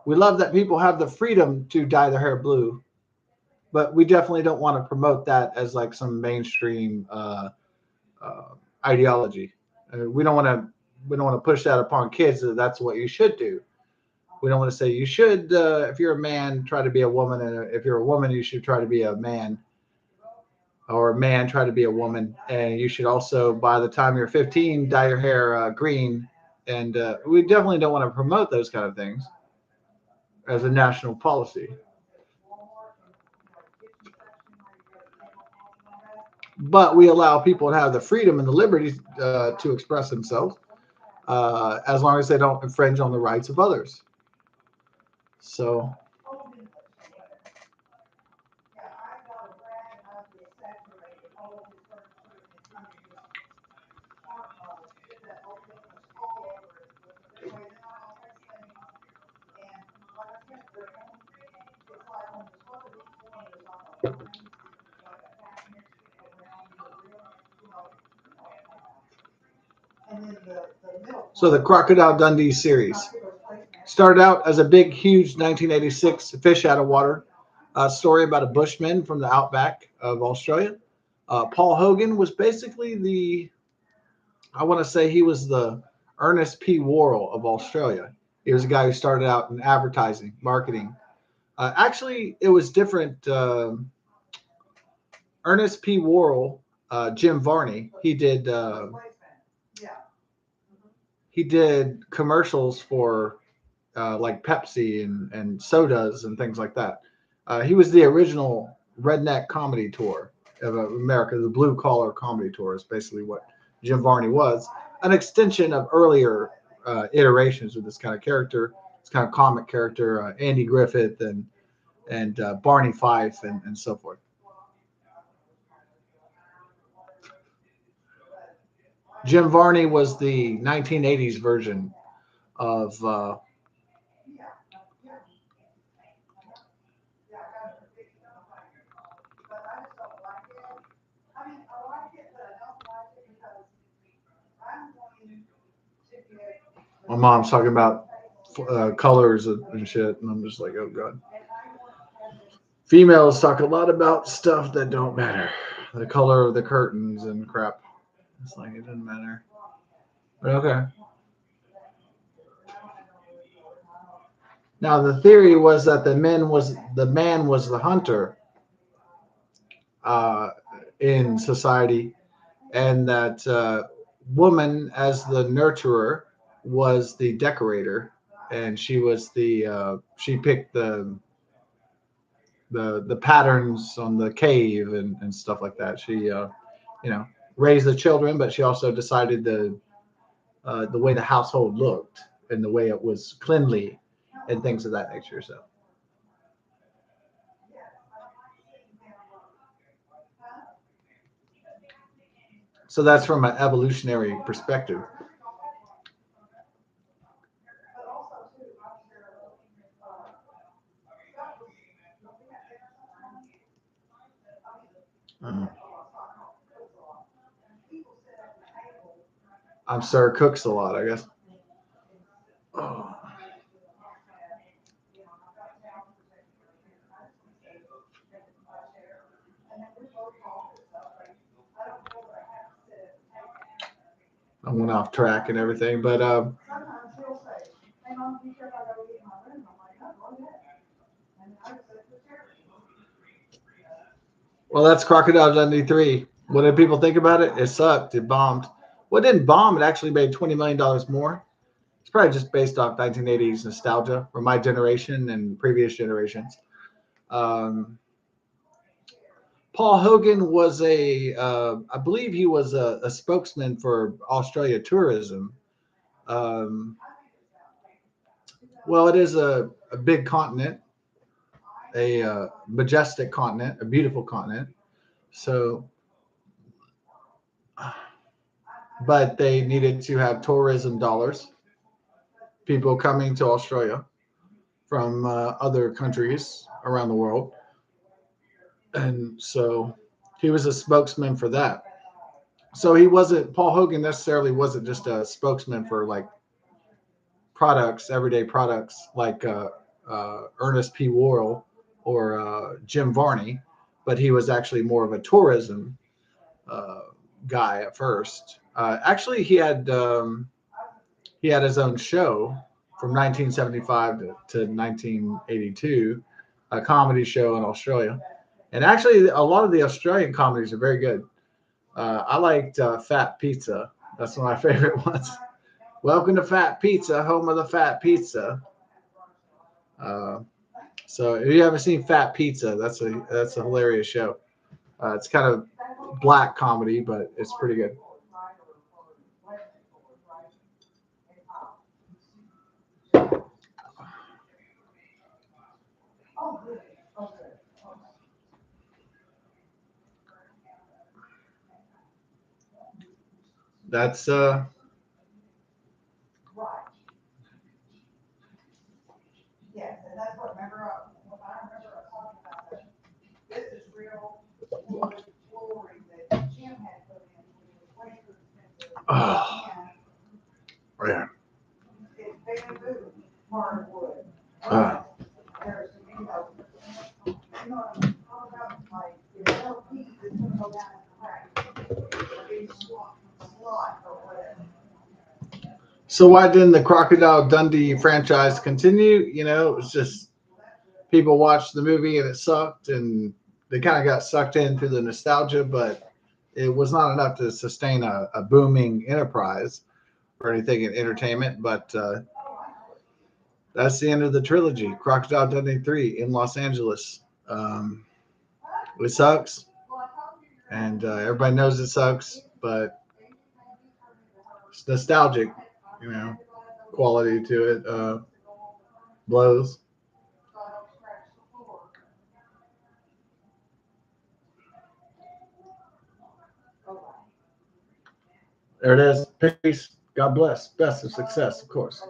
we love that people have the freedom to dye their hair blue, but we definitely don't want to promote that as like some mainstream ideology. We don't want to push that upon kids that that's what you should do. We don't want to say you should, if you're a man, try to be a woman, and if you're a woman, you should try to be a man, or a man try to be a woman, and you should also, by the time you're 15, dye your hair green. And we definitely don't want to promote those kind of things as a national policy. But we allow people to have the freedom and the liberty to express themselves as long as they don't infringe on the rights of others. So the Crocodile Dundee series started out as a big, huge 1986 fish out of water story about a bushman from the outback of Australia. Paul Hogan was basically I want to say he was the Ernest P. Worrell of Australia. He was a guy who started out in advertising, marketing. Actually, it was different. Ernest P. Worrell, Jim Varney, he did commercials for like Pepsi and sodas and things like that. He was the original redneck comedy tour of America. The blue collar comedy tour is basically what Jim Varney was, an extension of earlier iterations of this kind of character, this kind of comic character, Andy Griffith and Barney Fife and so forth. Jim Varney was the 1980s version of my mom's talking about colors and shit, and I'm just like, oh god. Females talk a lot about stuff that don't matter. The color of the curtains and crap. It's like it doesn't matter. But okay. Now the theory was that the man was the hunter in society, and that woman as the nurturer was the decorator, and she was the she picked the patterns on the cave and stuff like that. She raised the children, but she also decided the way the household looked and the way it was cleanly and things of that nature. So that's from an evolutionary perspective. I'm sure cooks a lot, I guess. Oh. I went off track and everything, but well, that's Crocodile Dundee 3. What did people think about it? It sucked. It bombed. Well, it didn't bomb. It actually made $20 million more. It's probably just based off 1980s nostalgia for my generation and previous generations. Paul Hogan was I believe he was a spokesman for Australia tourism. Well, it is a big continent, a majestic continent, a beautiful continent. So, but they needed to have tourism dollars, people coming to Australia from other countries around the world. And so he was a spokesman for that. So Paul Hogan necessarily wasn't just a spokesman for like products, everyday products like Ernest P. Worrell or Jim Varney, but he was actually more of a tourism guy at first. Actually, he had his own show from 1975 to 1982, a comedy show in Australia. And actually, a lot of the Australian comedies are very good. I liked Fat Pizza. That's one of my favorite ones. Welcome to Fat Pizza, home of the Fat Pizza. So if you haven't seen Fat Pizza, that's a hilarious show. It's kind of black comedy, but it's pretty good. That's Yes, and that's what I remember talking about that. This is real jewelry that Jim had put in, which was way too expensive. Yeah. It's bamboo, hardwood. There's, you know what I'm talking about? Like, there's no piece that's gonna go down in the crack. It's slot or whatever. So why didn't the Crocodile Dundee franchise continue? You know, it was just people watched the movie and it sucked, and they kind of got sucked in through the nostalgia, but it was not enough to sustain a booming enterprise or anything in entertainment. But that's the end of the trilogy, Crocodile Dundee 3 in Los Angeles. It sucks, and everybody knows it sucks, but it's nostalgic, you know, quality to it blows. There it is. Peace. God bless. Best of success, of course.